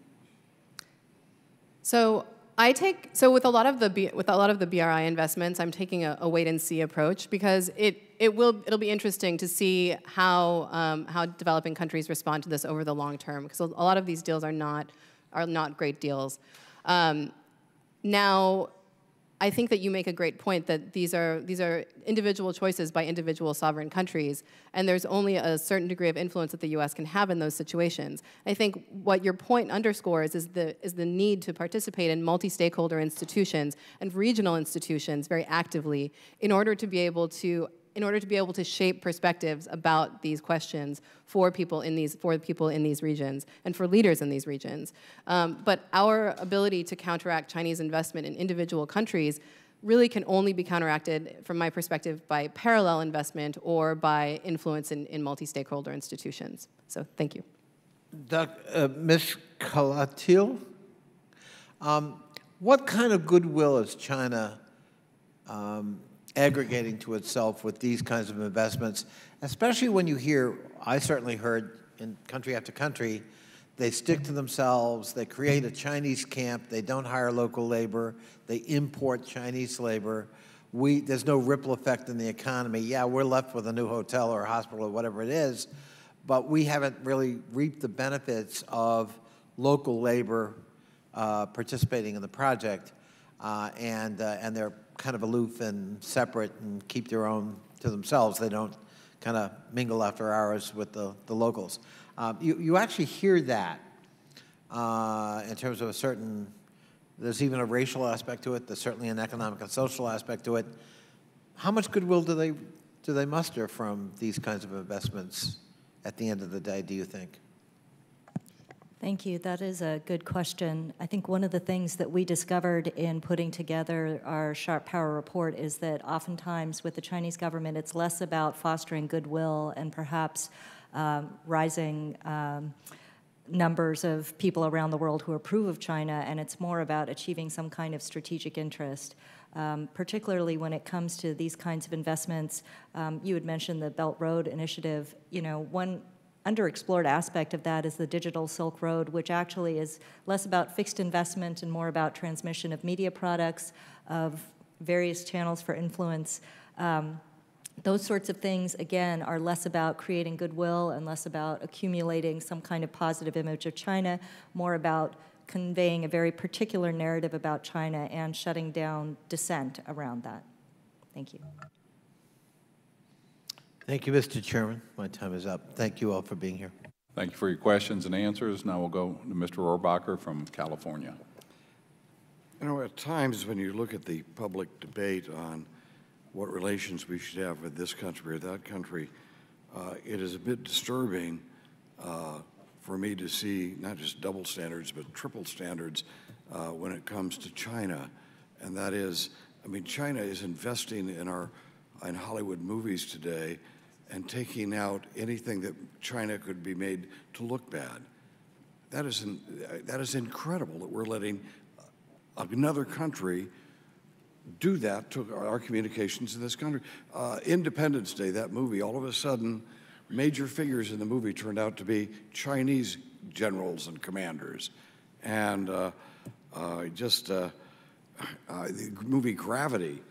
So with a lot of the BRI investments, I'm taking a wait and see approach, because it'll be interesting to see how developing countries respond to this over the long term, because a lot of these deals are not great deals. Now, I think that you make a great point that these are individual choices by individual sovereign countries, and there's only a certain degree of influence that the U.S. can have in those situations. I think what your point underscores is the need to participate in multi-stakeholder institutions and regional institutions very actively in order to be able to shape perspectives about these questions for people in these regions and for leaders in these regions. But our ability to counteract Chinese investment in individual countries really can only be counteracted, from my perspective, by parallel investment or by influence in multi-stakeholder institutions. So thank you. Ms. Kalatil, what kind of goodwill is China aggregating to itself with these kinds of investments, especially when you hear, I certainly heard in country after country, they stick to themselves, they create a Chinese camp, they don't hire local labor, they import Chinese labor, there's no ripple effect in the economy. Yeah, we're left with a new hotel or a hospital or whatever it is, but we haven't really reaped the benefits of local labor participating in the project, and they're kind of aloof and separate and keep their own to themselves. They don't kind of mingle after hours with the locals. You actually hear that in terms of a certain, there's even a racial aspect to it, there's certainly an economic and social aspect to it. How much goodwill do they muster from these kinds of investments at the end of the day, do you think? Thank you. That is a good question. I think one of the things that we discovered in putting together our Sharp Power report is that oftentimes with the Chinese government, it's less about fostering goodwill and perhaps rising numbers of people around the world who approve of China, and it's more about achieving some kind of strategic interest. Particularly when it comes to these kinds of investments. You had mentioned the Belt Road Initiative. One underexplored aspect of that is the digital Silk Road, which actually is less about fixed investment and more about transmission of media products, of various channels for influence. Those sorts of things, again, are less about creating goodwill and less about accumulating some kind of positive image of China, more about conveying a very particular narrative about China and shutting down dissent around that. Thank you. Thank you, Mr. Chairman. My time is up. Thank you all for being here. Thank you for your questions and answers. Now we'll go to Mr. Rohrabacher from California. At times when you look at the public debate on what relations we should have with this country or that country, it is a bit disturbing for me to see not just double standards, but triple standards when it comes to China. And that is, China is investing in Hollywood movies today and taking out anything that China could be made to look bad. That is incredible that we're letting another country do that to our communications in this country. Independence Day, that movie, all of a sudden, major figures in the movie turned out to be Chinese generals and commanders. And the movie Gravity,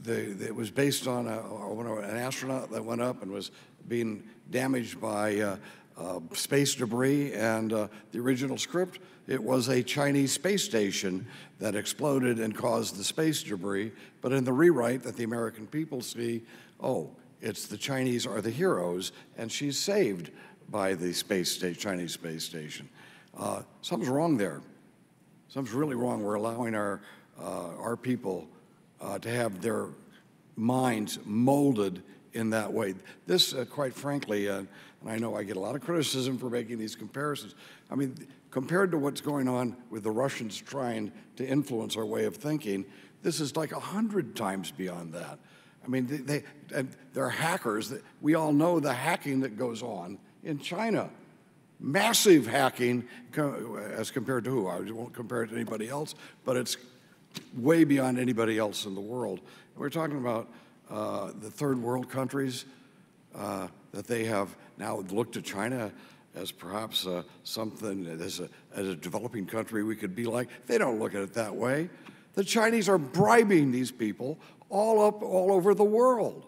it was based on an astronaut that went up and was being damaged by space debris, and the original script, it was a Chinese space station that exploded and caused the space debris, but in the rewrite that the American people see, it's the Chinese are the heroes, and she's saved by the Chinese space station. Something's wrong there. something's really wrong. We're allowing our people to have their minds molded in that way. This, quite frankly, and I know I get a lot of criticism for making these comparisons. I mean, compared to what's going on with the Russians trying to influence our way of thinking, this is like 100 times beyond that. I mean, they're hackers. We all know the hacking that goes on in China. Massive hacking as compared to who? I won't compare it to anybody else, but it's way beyond anybody else in the world. We're talking about the third world countries that they have now looked at China as perhaps something, as a developing country we could be like. They don't look at it that way. The Chinese are bribing these people all over the world.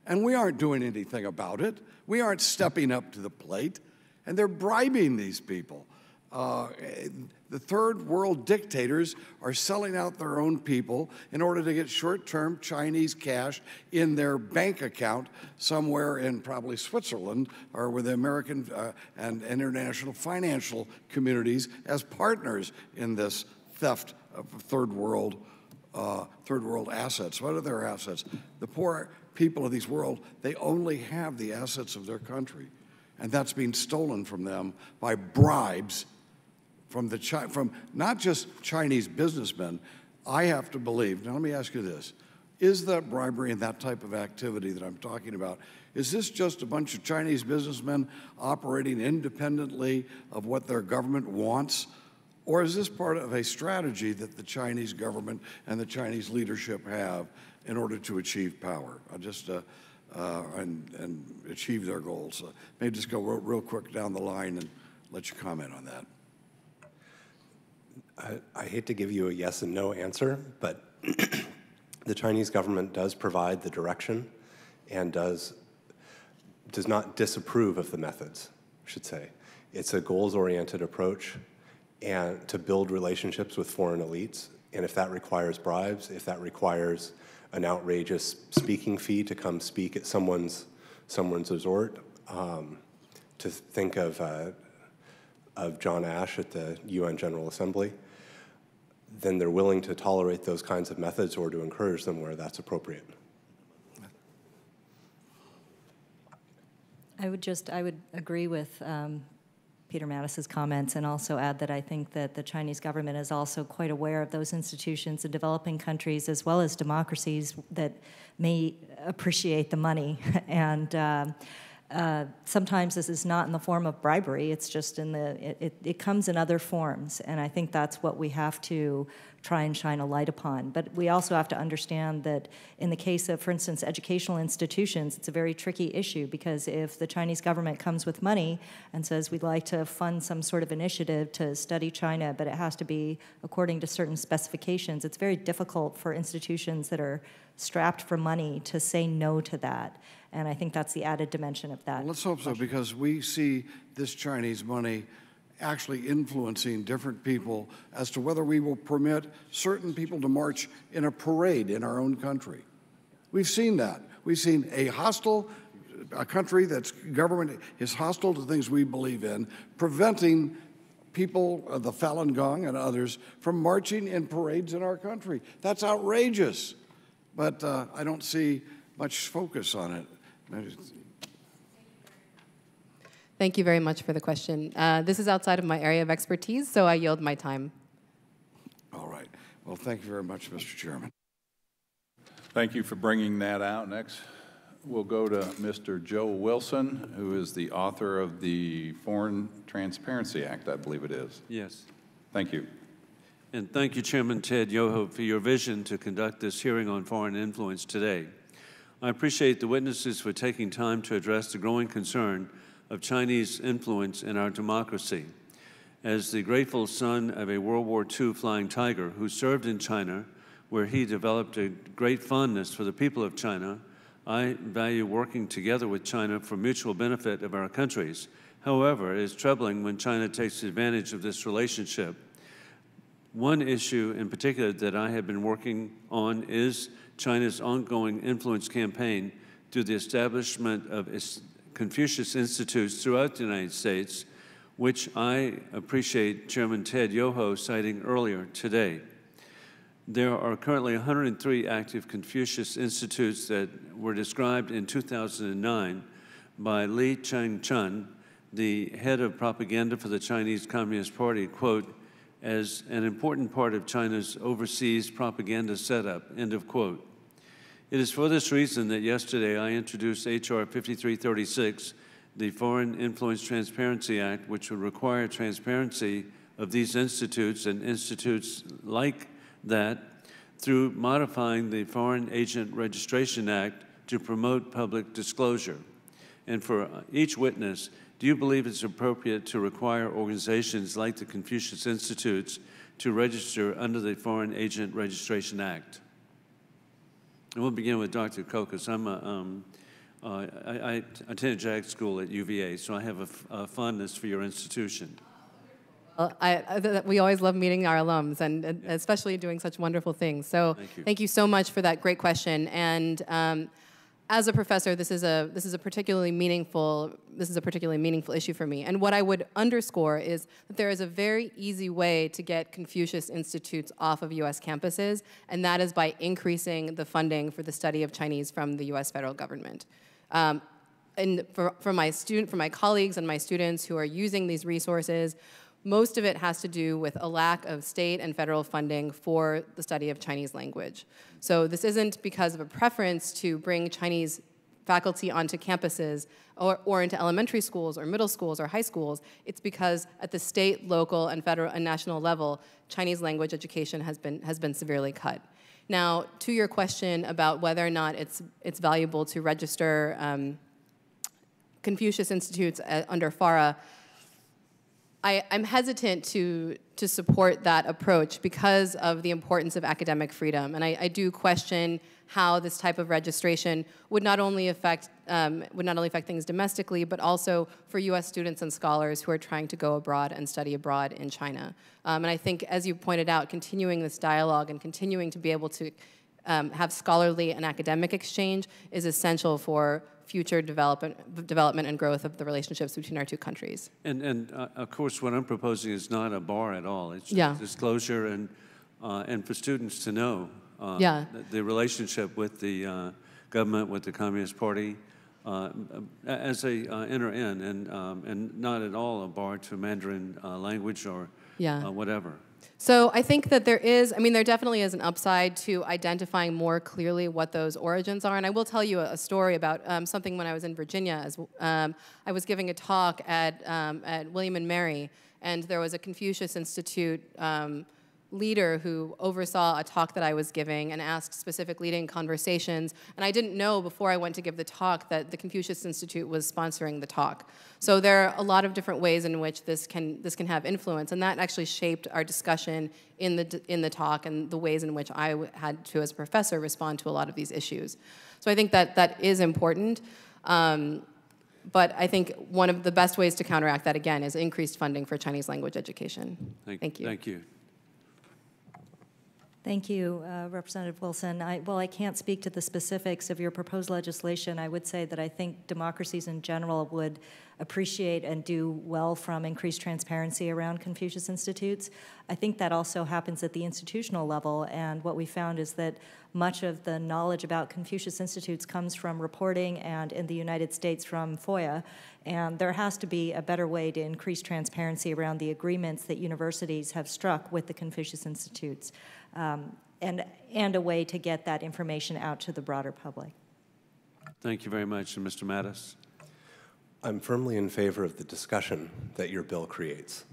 And we aren't doing anything about it. We aren't stepping up to the plate. And they're bribing these people. The third world dictators are selling out their own people in order to get short-term Chinese cash in their bank account somewhere in probably Switzerland or with the American and international financial communities as partners in this theft of third world assets. What are their assets? The poor people of this world, they only have the assets of their country. And that's being stolen from them by bribes from not just Chinese businessmen. I have to believe, now let me ask you this, is that bribery and that type of activity that I'm talking about, is this just a bunch of Chinese businessmen operating independently of what their government wants? Or is this part of a strategy that the Chinese government and the Chinese leadership have in order to achieve power? And achieve their goals. Maybe just go real quick down the line and let you comment on that. I hate to give you a yes and no answer, but the Chinese government does provide the direction and does not disapprove of the methods, I should say. It's a goals-oriented approach and to build relationships with foreign elites. And if that requires bribes, if that requires an outrageous speaking fee to come speak at someone's resort, to think of John Ash at the UN General Assembly, then they're willing to tolerate those kinds of methods or to encourage them where that's appropriate. I would agree with Peter Mattis's comments and also add that I think that the Chinese government is also quite aware of those institutions in developing countries as well as democracies that may appreciate the money. And sometimes this is not in the form of bribery, it's just in it comes in other forms. And I think that's what we have to try and shine a light upon. But we also have to understand that in the case of, for instance, educational institutions, it's a very tricky issue because if the Chinese government comes with money and says we'd like to fund some sort of initiative to study China, but it has to be according to certain specifications, it's very difficult for institutions that are strapped for money to say no to that. And I think that's the added dimension of that. Well, let's hope so, because we see this Chinese money actually influencing different people as to whether we will permit certain people to march in a parade in our own country. We've seen that. We've seen a country that's government is hostile to things we believe in, preventing people, the Falun Gong and others, from marching in parades in our country. That's outrageous. But I don't see much focus on it. Thank you very much for the question. This is outside of my area of expertise, so I yield my time. All right. Well, thank you very much, Mr. Chairman. Thank you for bringing that out. Next, we'll go to Mr. Joe Wilson, who is the author of the Foreign Transparency Act, I believe it is. Yes. Thank you. And thank you, Chairman Ted Yoho, for your vision to conduct this hearing on foreign influence today. I appreciate the witnesses for taking time to address the growing concern of Chinese influence in our democracy. As the grateful son of a World War II flying tiger who served in China, where he developed a great fondness for the people of China, I value working together with China for mutual benefit of our countries. However, it is troubling when China takes advantage of this relationship. One issue in particular that I have been working on is China's ongoing influence campaign through the establishment of Confucius Institutes throughout the United States, which I appreciate Chairman Ted Yoho citing earlier today. There are currently 103 active Confucius Institutes that were described in 2009 by Li Changchun, the head of propaganda for the Chinese Communist Party, quote, as an important part of China's overseas propaganda setup, end of quote. It is for this reason that yesterday I introduced H.R. 5336, the Foreign Influence Transparency Act, which would require transparency of these institutes and institutes like that through modifying the Foreign Agent Registration Act to promote public disclosure. And for each witness, do you believe it's appropriate to require organizations like the Confucius Institutes to register under the Foreign Agent Registration Act? And we'll begin with Dr. Kokos. I attended JAG school at UVA, so I have a fondness for your institution. We always love meeting our alums, and especially doing such wonderful things. So thank you so much for that great question. And as a professor, this is a particularly meaningful issue for me. And what I would underscore is that there is a very easy way to get Confucius Institutes off of U.S. campuses, and that is by increasing the funding for the study of Chinese from the U.S. federal government. And for my colleagues and my students who are using these resources, most of it has to do with a lack of state and federal funding for the study of Chinese language. So this isn't because of a preference to bring Chinese faculty onto campuses or into elementary schools or middle schools or high schools. It's because at the state, local, and federal and national level, Chinese language education has been severely cut. Now, to your question about whether or not it's valuable to register Confucius Institutes under FARA, I'm hesitant to support that approach because of the importance of academic freedom, and I do question how this type of registration would not only affect things domestically, but also for U.S. students and scholars who are trying to go abroad and study abroad in China. And I think, as you pointed out, continuing this dialogue and continuing to be able to have scholarly and academic exchange is essential for future development and growth of the relationships between our two countries. And of course, what I'm proposing is not a bar at all. It's disclosure and for students to know the relationship with the government, with the Communist Party, as they enter in, and not at all a bar to Mandarin language or whatever. So I think that there definitely is an upside to identifying more clearly what those origins are. And I will tell you a story about something when I was in Virginia. I was giving a talk at William and Mary, and there was a Confucius Institute leader who oversaw a talk that I was giving and asked specific leading conversations. And I didn't know before I went to give the talk that the Confucius Institute was sponsoring the talk. So there are a lot of different ways in which this can have influence, and that actually shaped our discussion in the talk and the ways in which I had to, as a professor, respond to a lot of these issues. So I think that is important. But I think one of the best ways to counteract that, again, is increased funding for Chinese language education. Thank you. Thank you. Thank you, Representative Wilson. While I can't speak to the specifics of your proposed legislation, I would say that I think democracies in general would appreciate and do well from increased transparency around Confucius Institutes. I think that also happens at the institutional level, and what we found is that much of the knowledge about Confucius Institutes comes from reporting and in the United States from FOIA, and there has to be a better way to increase transparency around the agreements that universities have struck with the Confucius Institutes. And a way to get that information out to the broader public. Thank you very much. And Mr. Mattis? I'm firmly in favor of the discussion that your bill creates,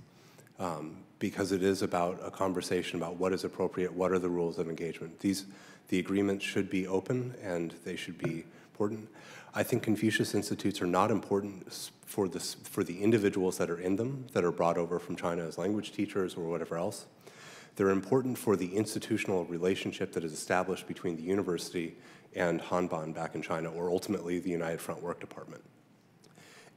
because it is about a conversation about what is appropriate, what are the rules of engagement. The agreements should be open and they should be important. I think Confucius Institutes are not important for the individuals that are in them, that are brought over from China as language teachers or whatever else. They're important for the institutional relationship that is established between the university and Hanban back in China, or ultimately the United Front Work Department.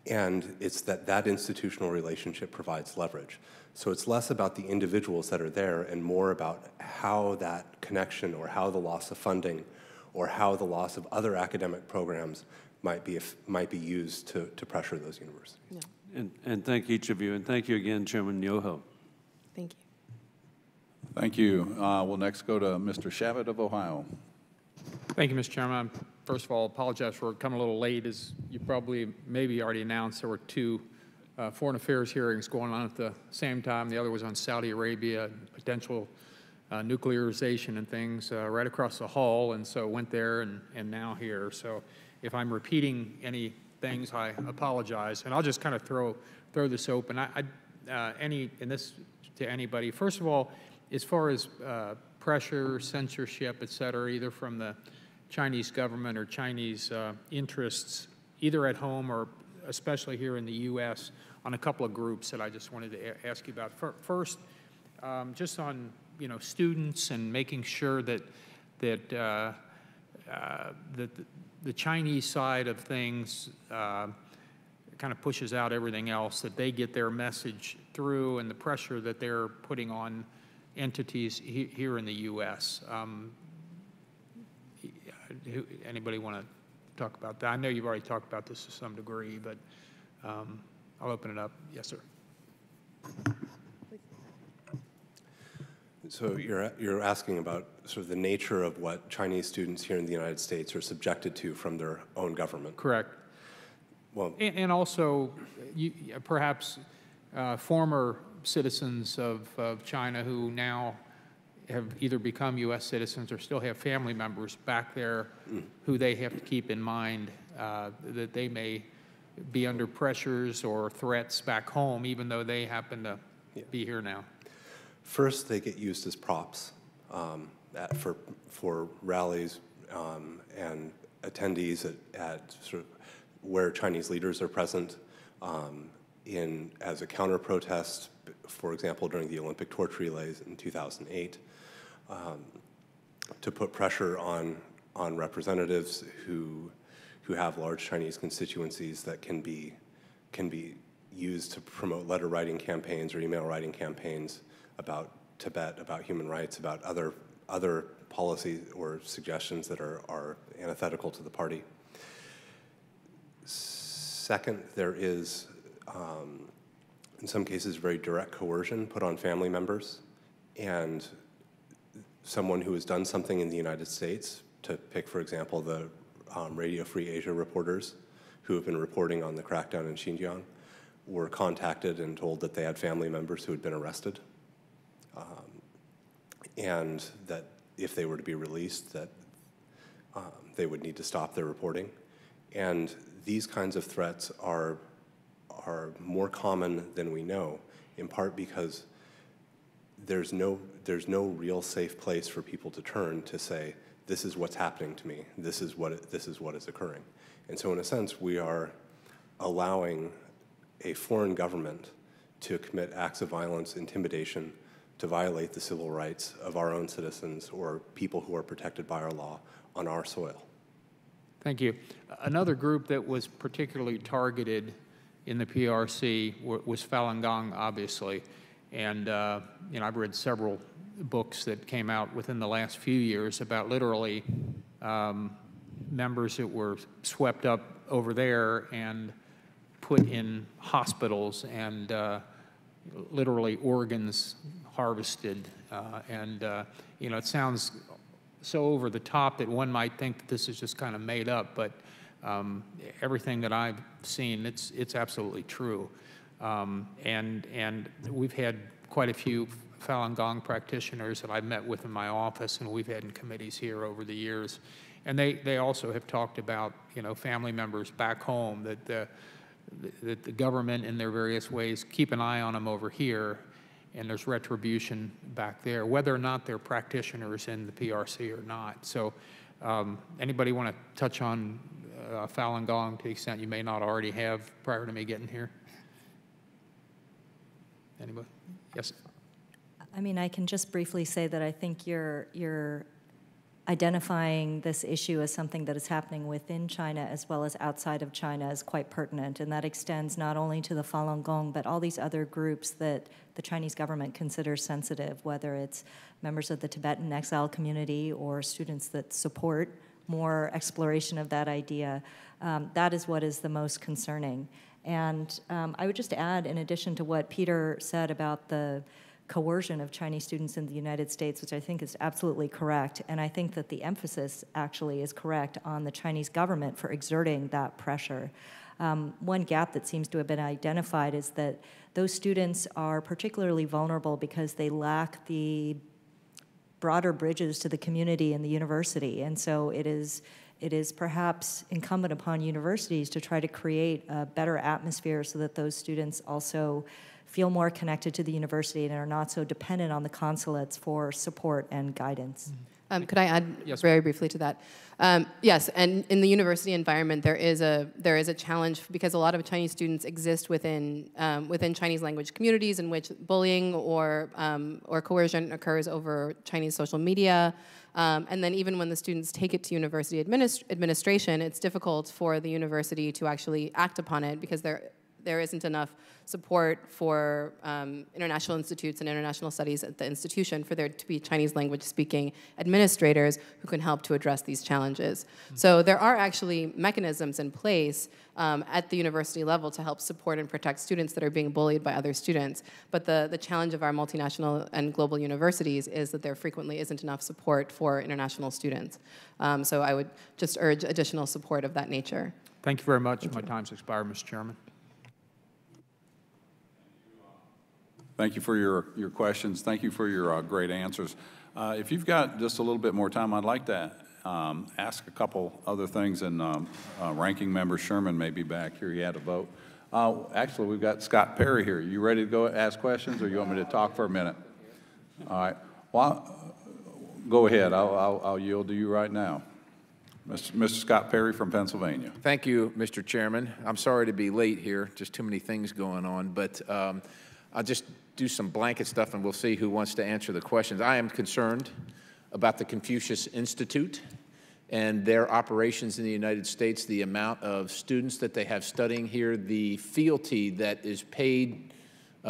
And it's that institutional relationship provides leverage. So it's less about the individuals that are there and more about how that connection or how the loss of funding or how the loss of other academic programs might be used to pressure those universities. Yeah. And thank each of you, and thank you again, Chairman Yoho. Thank you. Thank you. We'll next go to Mr. Shabbat of Ohio. Thank you, Mr. Chairman. First of all, apologize for coming a little late. As you probably maybe already announced, there were two foreign affairs hearings going on at the same time. The other was on Saudi Arabia, potential nuclearization and things right across the hall, and so went there and now here. So if I'm repeating any things, I apologize. And I'll just kind of throw this open. This to anybody. First of all, as far as pressure, censorship, et cetera, either from the Chinese government or Chinese interests, either at home or especially here in the U.S., on a couple of groups that I just wanted to ask you about. First, just on students and making sure that the Chinese side of things kind of pushes out everything else, that they get their message through, and the pressure that they're putting on entities here in the U.S. Anybody want to talk about that? I know you've already talked about this to some degree, but I'll open it up. Yes, sir. So you're asking about sort of the nature of what Chinese students here in the United States are subjected to from their own government. Correct. Well, and also perhaps former citizens of China who now have either become U.S. citizens or still have family members back there who they have to keep in mind that they may be under pressures or threats back home, even though they happen to be here now. First, they get used as props for rallies and attendees at sort of where Chinese leaders are present as a counter-protest, for example, during the Olympic torch relays in 2008, to put pressure on representatives who have large Chinese constituencies that can be used to promote letter writing campaigns or email writing campaigns about Tibet, about human rights, about other policies or suggestions that are antithetical to the party. Second, there is, in some cases, very direct coercion put on family members, and someone who has done something in the United States, to pick, for example, the Radio Free Asia reporters who have been reporting on the crackdown in Xinjiang, were contacted and told that they had family members who had been arrested, and that if they were to be released, that they would need to stop their reporting. And these kinds of threats are more common than we know, in part because there's no real safe place for people to turn to say, this is what's happening to me, this is what is occurring. And so in a sense, we are allowing a foreign government to commit acts of violence, intimidation, to violate the civil rights of our own citizens or people who are protected by our law on our soil. Thank you. Another group that was particularly targeted in the PRC was Falun Gong, obviously. And I've read several books that came out within the last few years about literally members that were swept up over there and put in hospitals and literally organs harvested. It sounds so over the top that one might think that this is just kind of made up, but everything that I've seen, it's absolutely true. And we've had quite a few Falun Gong practitioners that I've met with in my office, and we've had in committees here over the years. And they also have talked about, family members back home, that the government in their various ways keep an eye on them over here, and there's retribution back there, whether or not they're practitioners in the PRC or not. So anybody want to touch on Falun Gong to the extent you may not already have prior to me getting here? Anybody? Yes. I mean, I can just briefly say that I think you're identifying this issue as something that is happening within China as well as outside of China is quite pertinent, and that extends not only to the Falun Gong, but all these other groups that the Chinese government considers sensitive, whether it's members of the Tibetan exile community or students that support more exploration of that idea. That is what is the most concerning. And I would just add, in addition to what Peter said about the coercion of Chinese students in the United States, which I think is absolutely correct, and I think that the emphasis actually is correct on the Chinese government for exerting that pressure. One gap that seems to have been identified is that those students are particularly vulnerable because they lack the broader bridges to the community and the university, and so it is perhaps incumbent upon universities to try to create a better atmosphere so that those students also feel more connected to the university and are not so dependent on the consulates for support and guidance. Could I add very briefly to that? Yes, and in the university environment, there is a challenge because a lot of Chinese students exist within Chinese language communities in which bullying or coercion occurs over Chinese social media. And then even when the students take it to university administration, it's difficult for the university to actually act upon it because there isn't enough support for international institutes and international studies at the institution for there to be Chinese language speaking administrators who can help to address these challenges. So there are actually mechanisms in place at the university level to help support and protect students that are being bullied by other students. But the challenge of our multinational and global universities is that there frequently isn't enough support for international students. So I would just urge additional support of that nature. Thank you very much. My time's expired, Mr. Chairman. Thank you for your questions. Thank you for your great answers. If you've got just a little bit more time, I'd like to ask a couple other things, and Ranking Member Sherman may be back here. He had a vote. Actually, we've got Scott Perry here. You ready to go ask questions, or you want me to talk for a minute? All right. Well, go ahead. I'll yield to you right now. Mr. Scott Perry from Pennsylvania. Thank you, Mr. Chairman. I'm sorry to be late here. Just too many things going on, but I'll just do some blanket stuff and we'll see who wants to answer the questions. I am concerned about the Confucius Institute and their operations in the United States, the amount of students that they have studying here, the fealty that is paid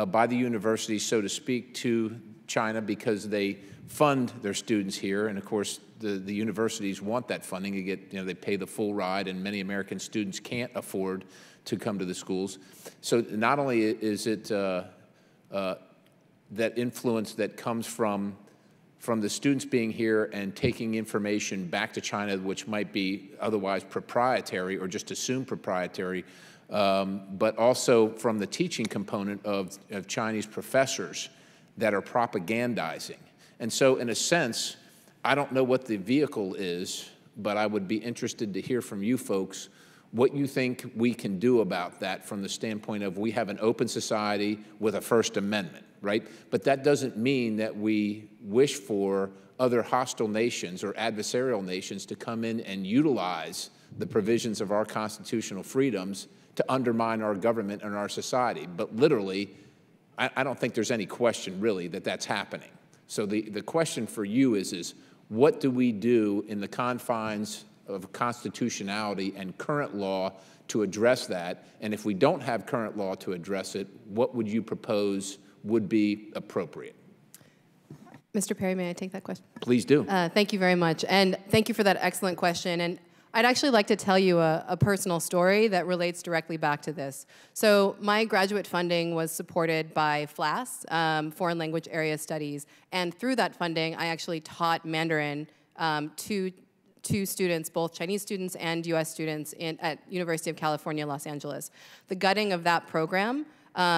by the university, so to speak, to China because they fund their students here. And of course, the universities want that funding. They pay the full ride, and many American students can't afford to come to the schools. So not only is it that influence that comes from the students being here and taking information back to China, which might be otherwise proprietary or just assumed proprietary, but also from the teaching component of Chinese professors that are propagandizing. And so in a sense, I don't know what the vehicle is, but I would be interested to hear from you folks what you think we can do about that from the standpoint of we have an open society with a First Amendment, right? But that doesn't mean that we wish for other hostile nations or adversarial nations to come in and utilize the provisions of our constitutional freedoms to undermine our government and our society. But literally, I don't think there's any question really that that's happening. So the question for you is what do we do in the confines of constitutionality and current law to address that? And if we don't have current law to address it, what would you propose would be appropriate? Mr. Perry, may I take that question? Please do. Thank you very much. And thank you for that excellent question. And I'd actually like to tell you a personal story that relates directly back to this. So my graduate funding was supported by FLAS, Foreign Language Area Studies. And through that funding, I actually taught Mandarin to students, both Chinese students and US students at University of California, Los Angeles. The gutting of that program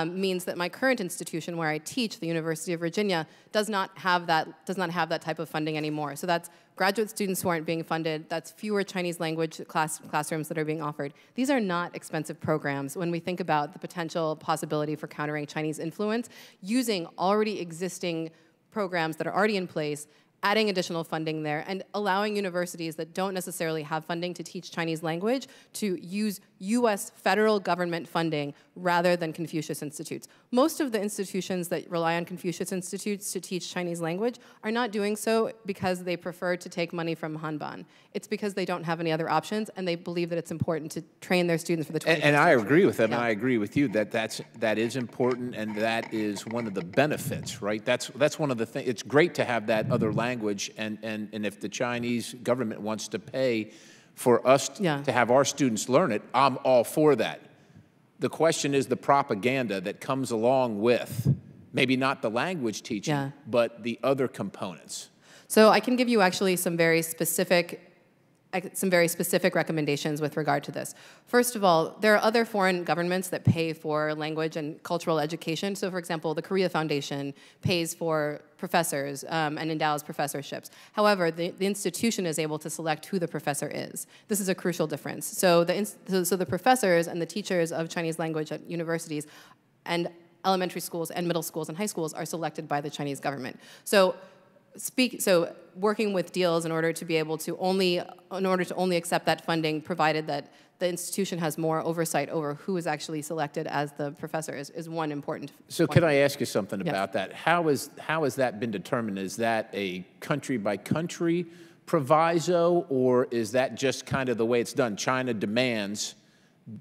means that my current institution where I teach, the University of Virginia, does not have that type of funding anymore. So that's graduate students who aren't being funded, that's fewer Chinese language classrooms that are being offered. These are not expensive programs when we think about the potential possibility for countering Chinese influence, using already existing programs that are already in place, adding additional funding there, and allowing universities that don't necessarily have funding to teach Chinese language to use US federal government funding rather than Confucius Institutes. Most of the institutions that rely on Confucius Institutes to teach Chinese language are not doing so because they prefer to take money from Hanban. It's because they don't have any other options, and they believe that it's important to train their students for the 21st century. And I agree with them, and I agree with you that that is important, and that is one of the benefits, right? That's one of the things. It's great to have that other language, and if the Chinese government wants to pay for us to have our students learn it, I'm all for that. The question is the propaganda that comes along with maybe not the language teaching, but the other components. So I can give you actually some very specific recommendations with regard to this. First of all, there are other foreign governments that pay for language and cultural education. So for example, the Korea Foundation pays for professors and endows professorships. However, the institution is able to select who the professor is. This is a crucial difference. So the professors and the teachers of Chinese language at universities and elementary schools and middle schools and high schools are selected by the Chinese government. So working with deals in order to only accept that funding, provided that the institution has more oversight over who is actually selected as the professor, is one important point. So can I ask you something about that? How has that been determined? Is that a country-by-country proviso, or is that just kind of the way it's done? China demands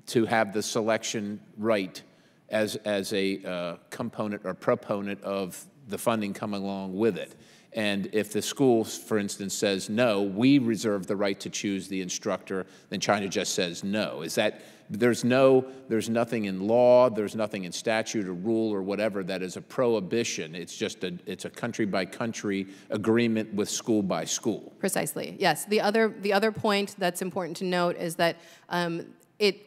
to have the selection right as a component or proponent of the funding coming along with it. And if the school, for instance, says, no, we reserve the right to choose the instructor, then China just says no. Is that, there's nothing in law, there's nothing in statute or rule or whatever that is a prohibition. It's just it's a country-by-country agreement with school by school. Precisely, yes. The other point that's important to note is that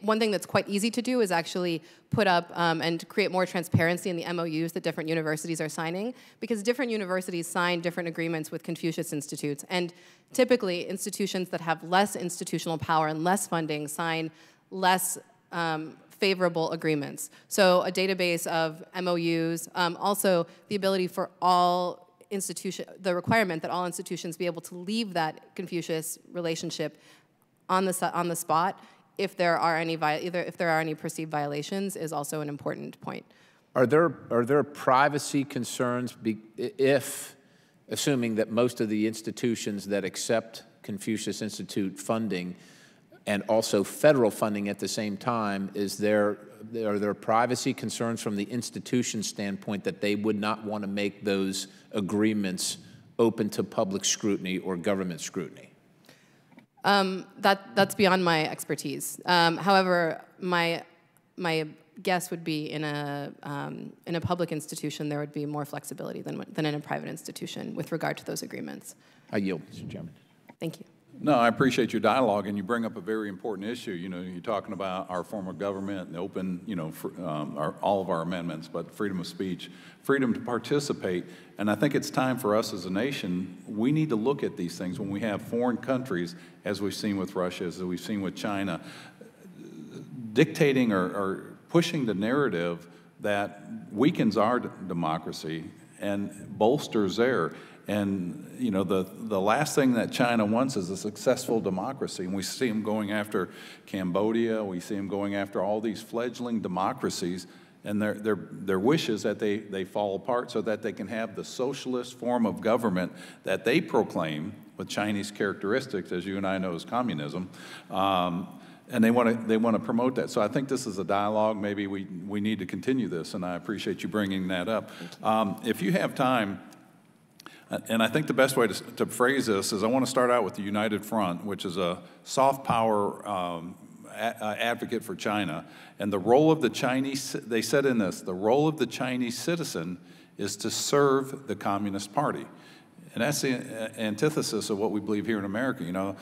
one thing that's quite easy to do is actually put up and create more transparency in the MOUs that different universities are signing, because different universities sign different agreements with Confucius Institutes, and typically institutions that have less institutional power and less funding sign less favorable agreements. So a database of MOUs, also the ability for the requirement that all institutions be able to leave that Confucius relationship on the spot if there are any perceived violations, is also an important point. Are there privacy concerns if, assuming that most of the institutions that accept Confucius Institute funding and also federal funding at the same time, are there privacy concerns from the institution standpoint that they would not want to make those agreements open to public scrutiny or government scrutiny? That's beyond my expertise. However, my guess would be in a public institution there would be more flexibility than in a private institution with regard to those agreements. I yield, Mr. Chairman. Thank you. No, I appreciate your dialogue, and you bring up a very important issue. You know, you're talking about our form of government and open, all of our amendments, but freedom of speech, freedom to participate. And I think it's time for us as a nation, we need to look at these things when we have foreign countries, as we've seen with Russia, as we've seen with China, dictating or pushing the narrative that weakens our democracy and bolsters their. And, you know, the last thing that China wants is a successful democracy. And we see them going after Cambodia. We see them going after all these fledgling democracies. And their wish is that they fall apart so that they can have the socialist form of government that they proclaim with Chinese characteristics, as you and I know, is communism. And they want to promote that. So I think this is a dialogue. Maybe we need to continue this, and I appreciate you bringing that up. If you have time, and I think the best way to phrase this is I want to start out with the United Front, which is a soft power advocate for China. And the role of the Chinese, they said in this, the role of the Chinese citizen is to serve the Communist Party. And that's the antithesis of what we believe here in America. You know,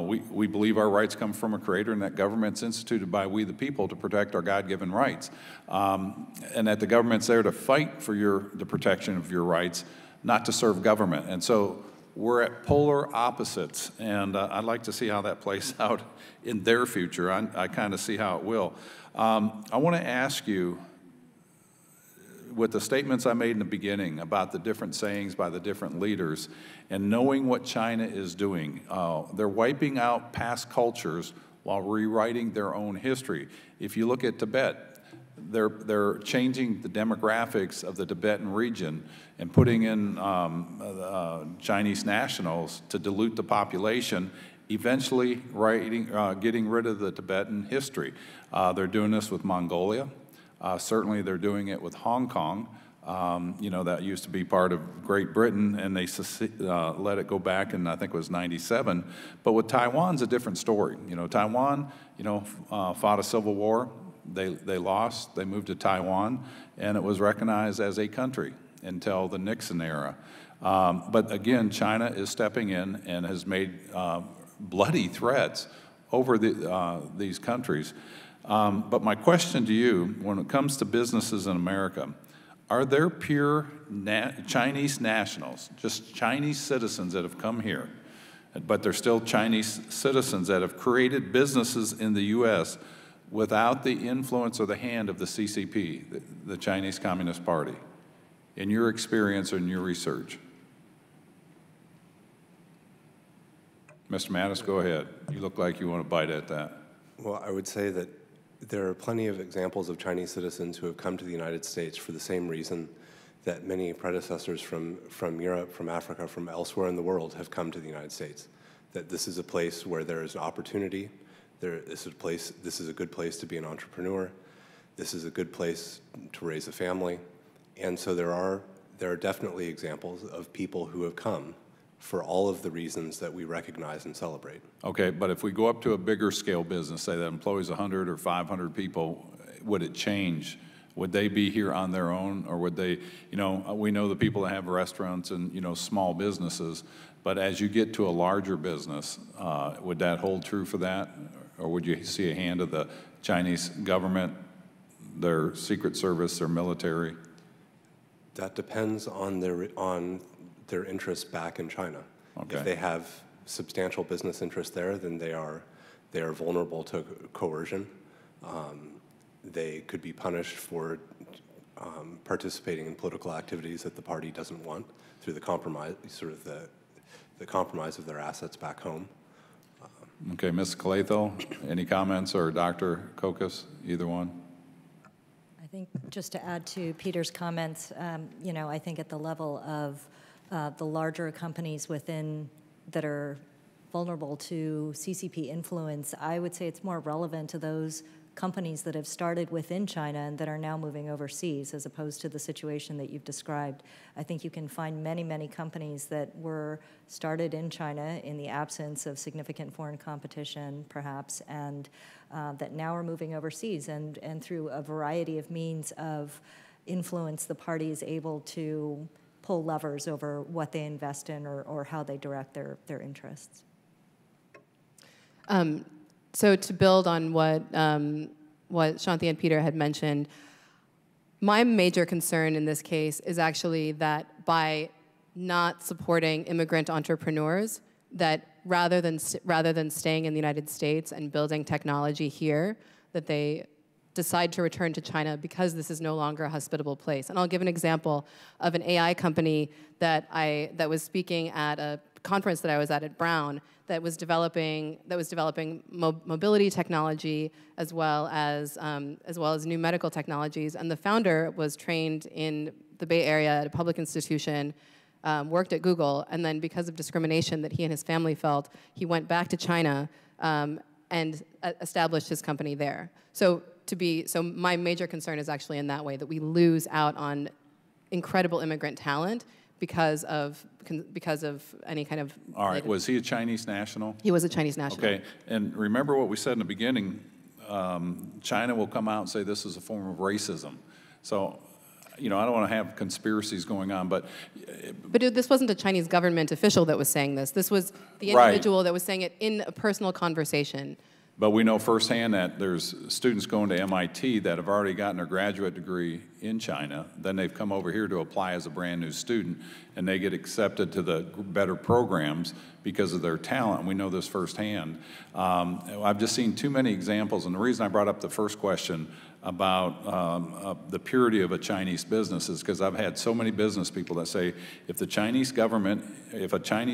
we believe our rights come from a creator and that government's instituted by we the people to protect our God-given rights. And that the government's there to fight for the protection of your rights, not to serve government. And so we're at polar opposites, and I'd like to see how that plays out in their future. I kind of see how it will. I want to ask you, with the statements I made in the beginning about the different sayings by the different leaders, and knowing what China is doing, they're wiping out past cultures while rewriting their own history. If you look at Tibet, they're changing the demographics of the Tibetan region and putting in Chinese nationals to dilute the population, eventually getting rid of the Tibetan history. They're doing this with Mongolia. Certainly they're doing it with Hong Kong. You know, that used to be part of Great Britain, and they let it go back in, I think it was 97. But with Taiwan's a different story. You know, Taiwan, fought a civil war. They lost, they moved to Taiwan, and it was recognized as a country until the Nixon era. But again, China is stepping in and has made bloody threats over these countries. But my question to you, when it comes to businesses in America, are there pure Chinese nationals, just Chinese citizens that have come here, but they're still Chinese citizens that have created businesses in the U.S. without the influence or the hand of the CCP, the Chinese Communist Party, in your experience or in your research? Mr. Mattis, go ahead. You look like you want to bite at that. Well, I would say that there are plenty of examples of Chinese citizens who have come to the United States for the same reason that many predecessors from Europe, from Africa, from elsewhere in the world have come to the United States. That this is a place where there is an opportunity. This is a good place to be an entrepreneur. This is a good place to raise a family. And so there are definitely examples of people who have come for all of the reasons that we recognize and celebrate. Okay, but if we go up to a bigger scale business, say that employs 100 or 500 people, would it change? Would they be here on their own, or would they, we know the people that have restaurants and, small businesses, but as you get to a larger business, would that hold true for that? Or would you see a hand of the Chinese government, their Secret Service, their military? That depends on their interests back in China. Okay. If they have substantial business interests there, then they are vulnerable to coercion. They could be punished for participating in political activities that the party doesn't want through the compromise, the compromise of their assets back home. Okay, Ms. Calatho, any comments, or Dr. Kokos, either one? I think just to add to Peter's comments, I think at the level of the larger companies that are vulnerable to CCP influence, I would say it's more relevant to those companies that have started within China and that are now moving overseas, as opposed to the situation that you've described. I think you can find many, many companies that were started in China in the absence of significant foreign competition, perhaps, and that now are moving overseas, and through a variety of means of influence, the party is able to pull levers over what they invest in or how they direct their interests. So to build on what Shanti and Peter had mentioned, my major concern in this case is actually that by not supporting immigrant entrepreneurs, that rather than staying in the United States and building technology here, that they decide to return to China because this is no longer a hospitable place. And I'll give an example of an AI company that was speaking at a conference that I was at Brown that was developing mobility technology as well as new medical technologies. And the founder was trained in the Bay Area at a public institution, worked at Google, and then because of discrimination that he and his family felt, he went back to China and established his company there. So my major concern is actually in that way, that we lose out on incredible immigrant talent because of any kind of... All right, was he a Chinese national? He was a Chinese national. Okay, and remember what we said in the beginning, China will come out and say this is a form of racism. So, I don't want to have conspiracies going on, but... But this wasn't a Chinese government official that was saying this. This was the individual that was saying it in a personal conversation. But we know firsthand that there's students going to MIT that have already gotten their graduate degree in China. Then they've come over here to apply as a brand new student, and they get accepted to the better programs because of their talent. And we know this firsthand. I've just seen too many examples, and the reason I brought up the first question about the purity of a Chinese business is because I've had so many business people that say, if a Chinese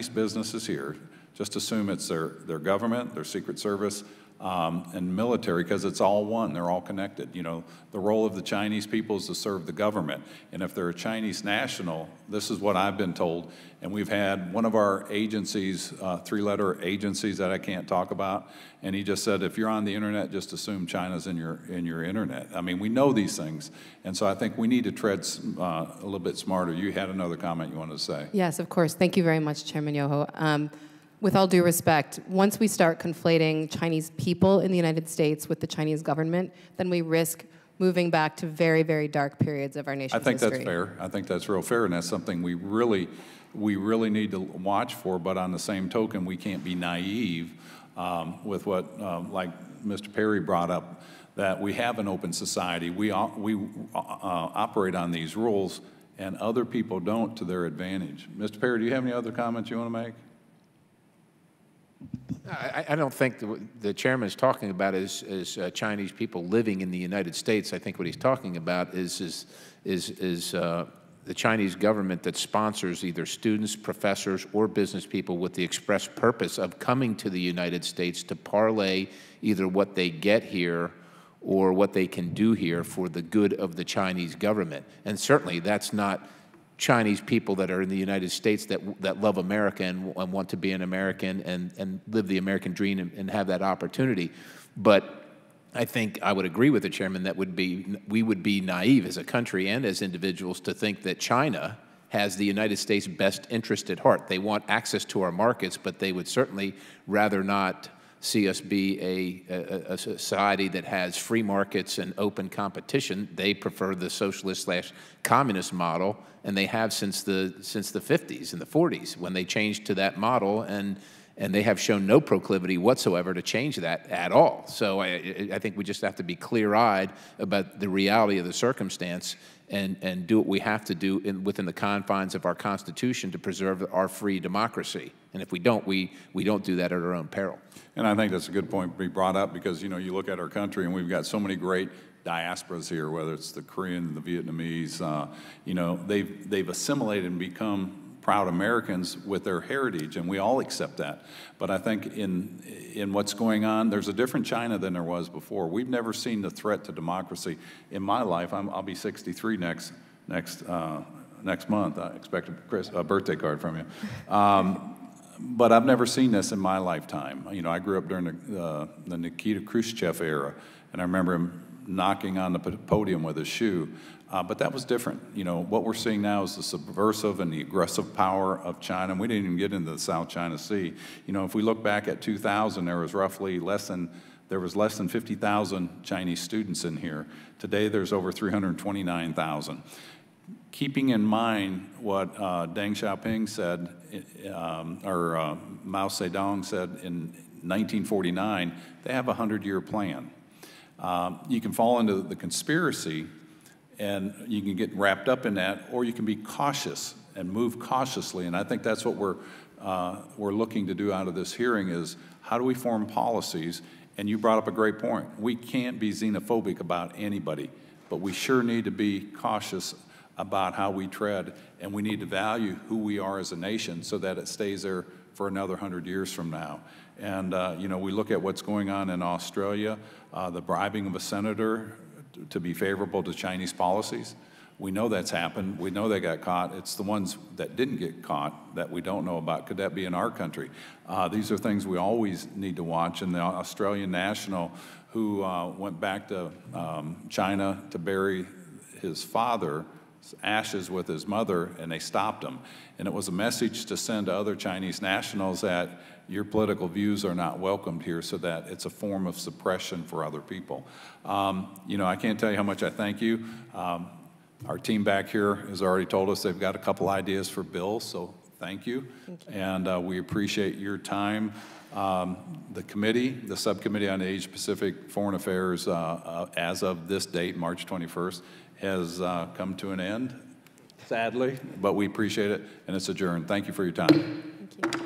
business is here, just assume it's their government, their Secret Service, and military, because it's all one. They're all connected. The role of the Chinese people is to serve the government. And if they're a Chinese national, this is what I've been told. And we've had one of our agencies, three-letter agencies that I can't talk about, and he just said, if you're on the internet, just assume China's in your internet. I mean, we know these things. And so I think we need to tread a little bit smarter. You had another comment you wanted to say. Yes, of course. Thank you very much, Chairman Yoho. with all due respect, once we start conflating Chinese people in the United States with the Chinese government, then we risk moving back to very, very dark periods of our nation's history. I think that's fair. I think that's real fair, and that's something we really need to watch for. But on the same token, we can't be naive with what, like Mr. Perry brought up, that we have an open society. We operate on these rules, and other people don't to their advantage. Mr. Perry, do you have any other comments you want to make? I don't think the chairman is talking about is Chinese people living in the United States. I think what he's talking about is the Chinese government that sponsors either students, professors, or business people with the express purpose of coming to the United States to parlay either what they get here or what they can do here for the good of the Chinese government. And certainly that's not Chinese people that are in the United States that love America and want to be an American and live the American dream and have that opportunity. But I think I would agree with the chairman that we would be naive as a country and as individuals to think that China has the United States' best interest at heart. They want access to our markets, but they would certainly rather not see us be a society that has free markets and open competition. They prefer the socialist/communist model, and they have since the 50s and the 40s when they changed to that model, and they have shown no proclivity whatsoever to change that at all. So I think we just have to be clear-eyed about the reality of the circumstance and do what we have to do within the confines of our Constitution to preserve our free democracy. And if we don't, we don't do that at our own peril. And I think that's a good point to be brought up because, you know, you look at our country and we've got so many great diasporas here, whether it's the Korean, the Vietnamese, you know, they've assimilated and become proud Americans with their heritage, and we all accept that. But I think in what's going on, there's a different China than there was before. We've never seen the threat to democracy in my life. I'll be 63 next month. I expect a birthday card from you. But I've never seen this in my lifetime. You know, I grew up during the Nikita Khrushchev era, and I remember him knocking on the podium with his shoe. But that was different. You know, what we're seeing now is the subversive and the aggressive power of China. And we didn't even get into the South China Sea. You know, if we look back at 2000, there was less than 50,000 Chinese students in here. Today, there's over 329,000. Keeping in mind what Deng Xiaoping said, or Mao Zedong said in 1949, they have a 100-year plan. You can fall into the conspiracy and you can get wrapped up in that, or you can be cautious and move cautiously. And I think that's what we're looking to do out of this hearing is how do we form policies? And you brought up a great point. We can't be xenophobic about anybody, but we sure need to be cautious about how we tread, and we need to value who we are as a nation so that it stays there for another 100 years from now. And, you know, we look at what's going on in Australia, the bribing of a senator to be favorable to Chinese policies. We know that's happened. We know they got caught. It's the ones that didn't get caught that we don't know about. Could that be in our country? These are things we always need to watch. And the Australian national who went back to China to bury his father's ashes with his mother, and they stopped him. And it was a message to send to other Chinese nationals that your political views are not welcomed here, so that it's a form of suppression for other people. You know, I can't tell you how much I thank you. Our team back here has already told us they've got a couple ideas for bills, so thank you. And we appreciate your time. The committee, the Subcommittee on Asia-Pacific Foreign Affairs, as of this date, March 21st, has come to an end, sadly, but we appreciate it, and it's adjourned. Thank you for your time. Thank you.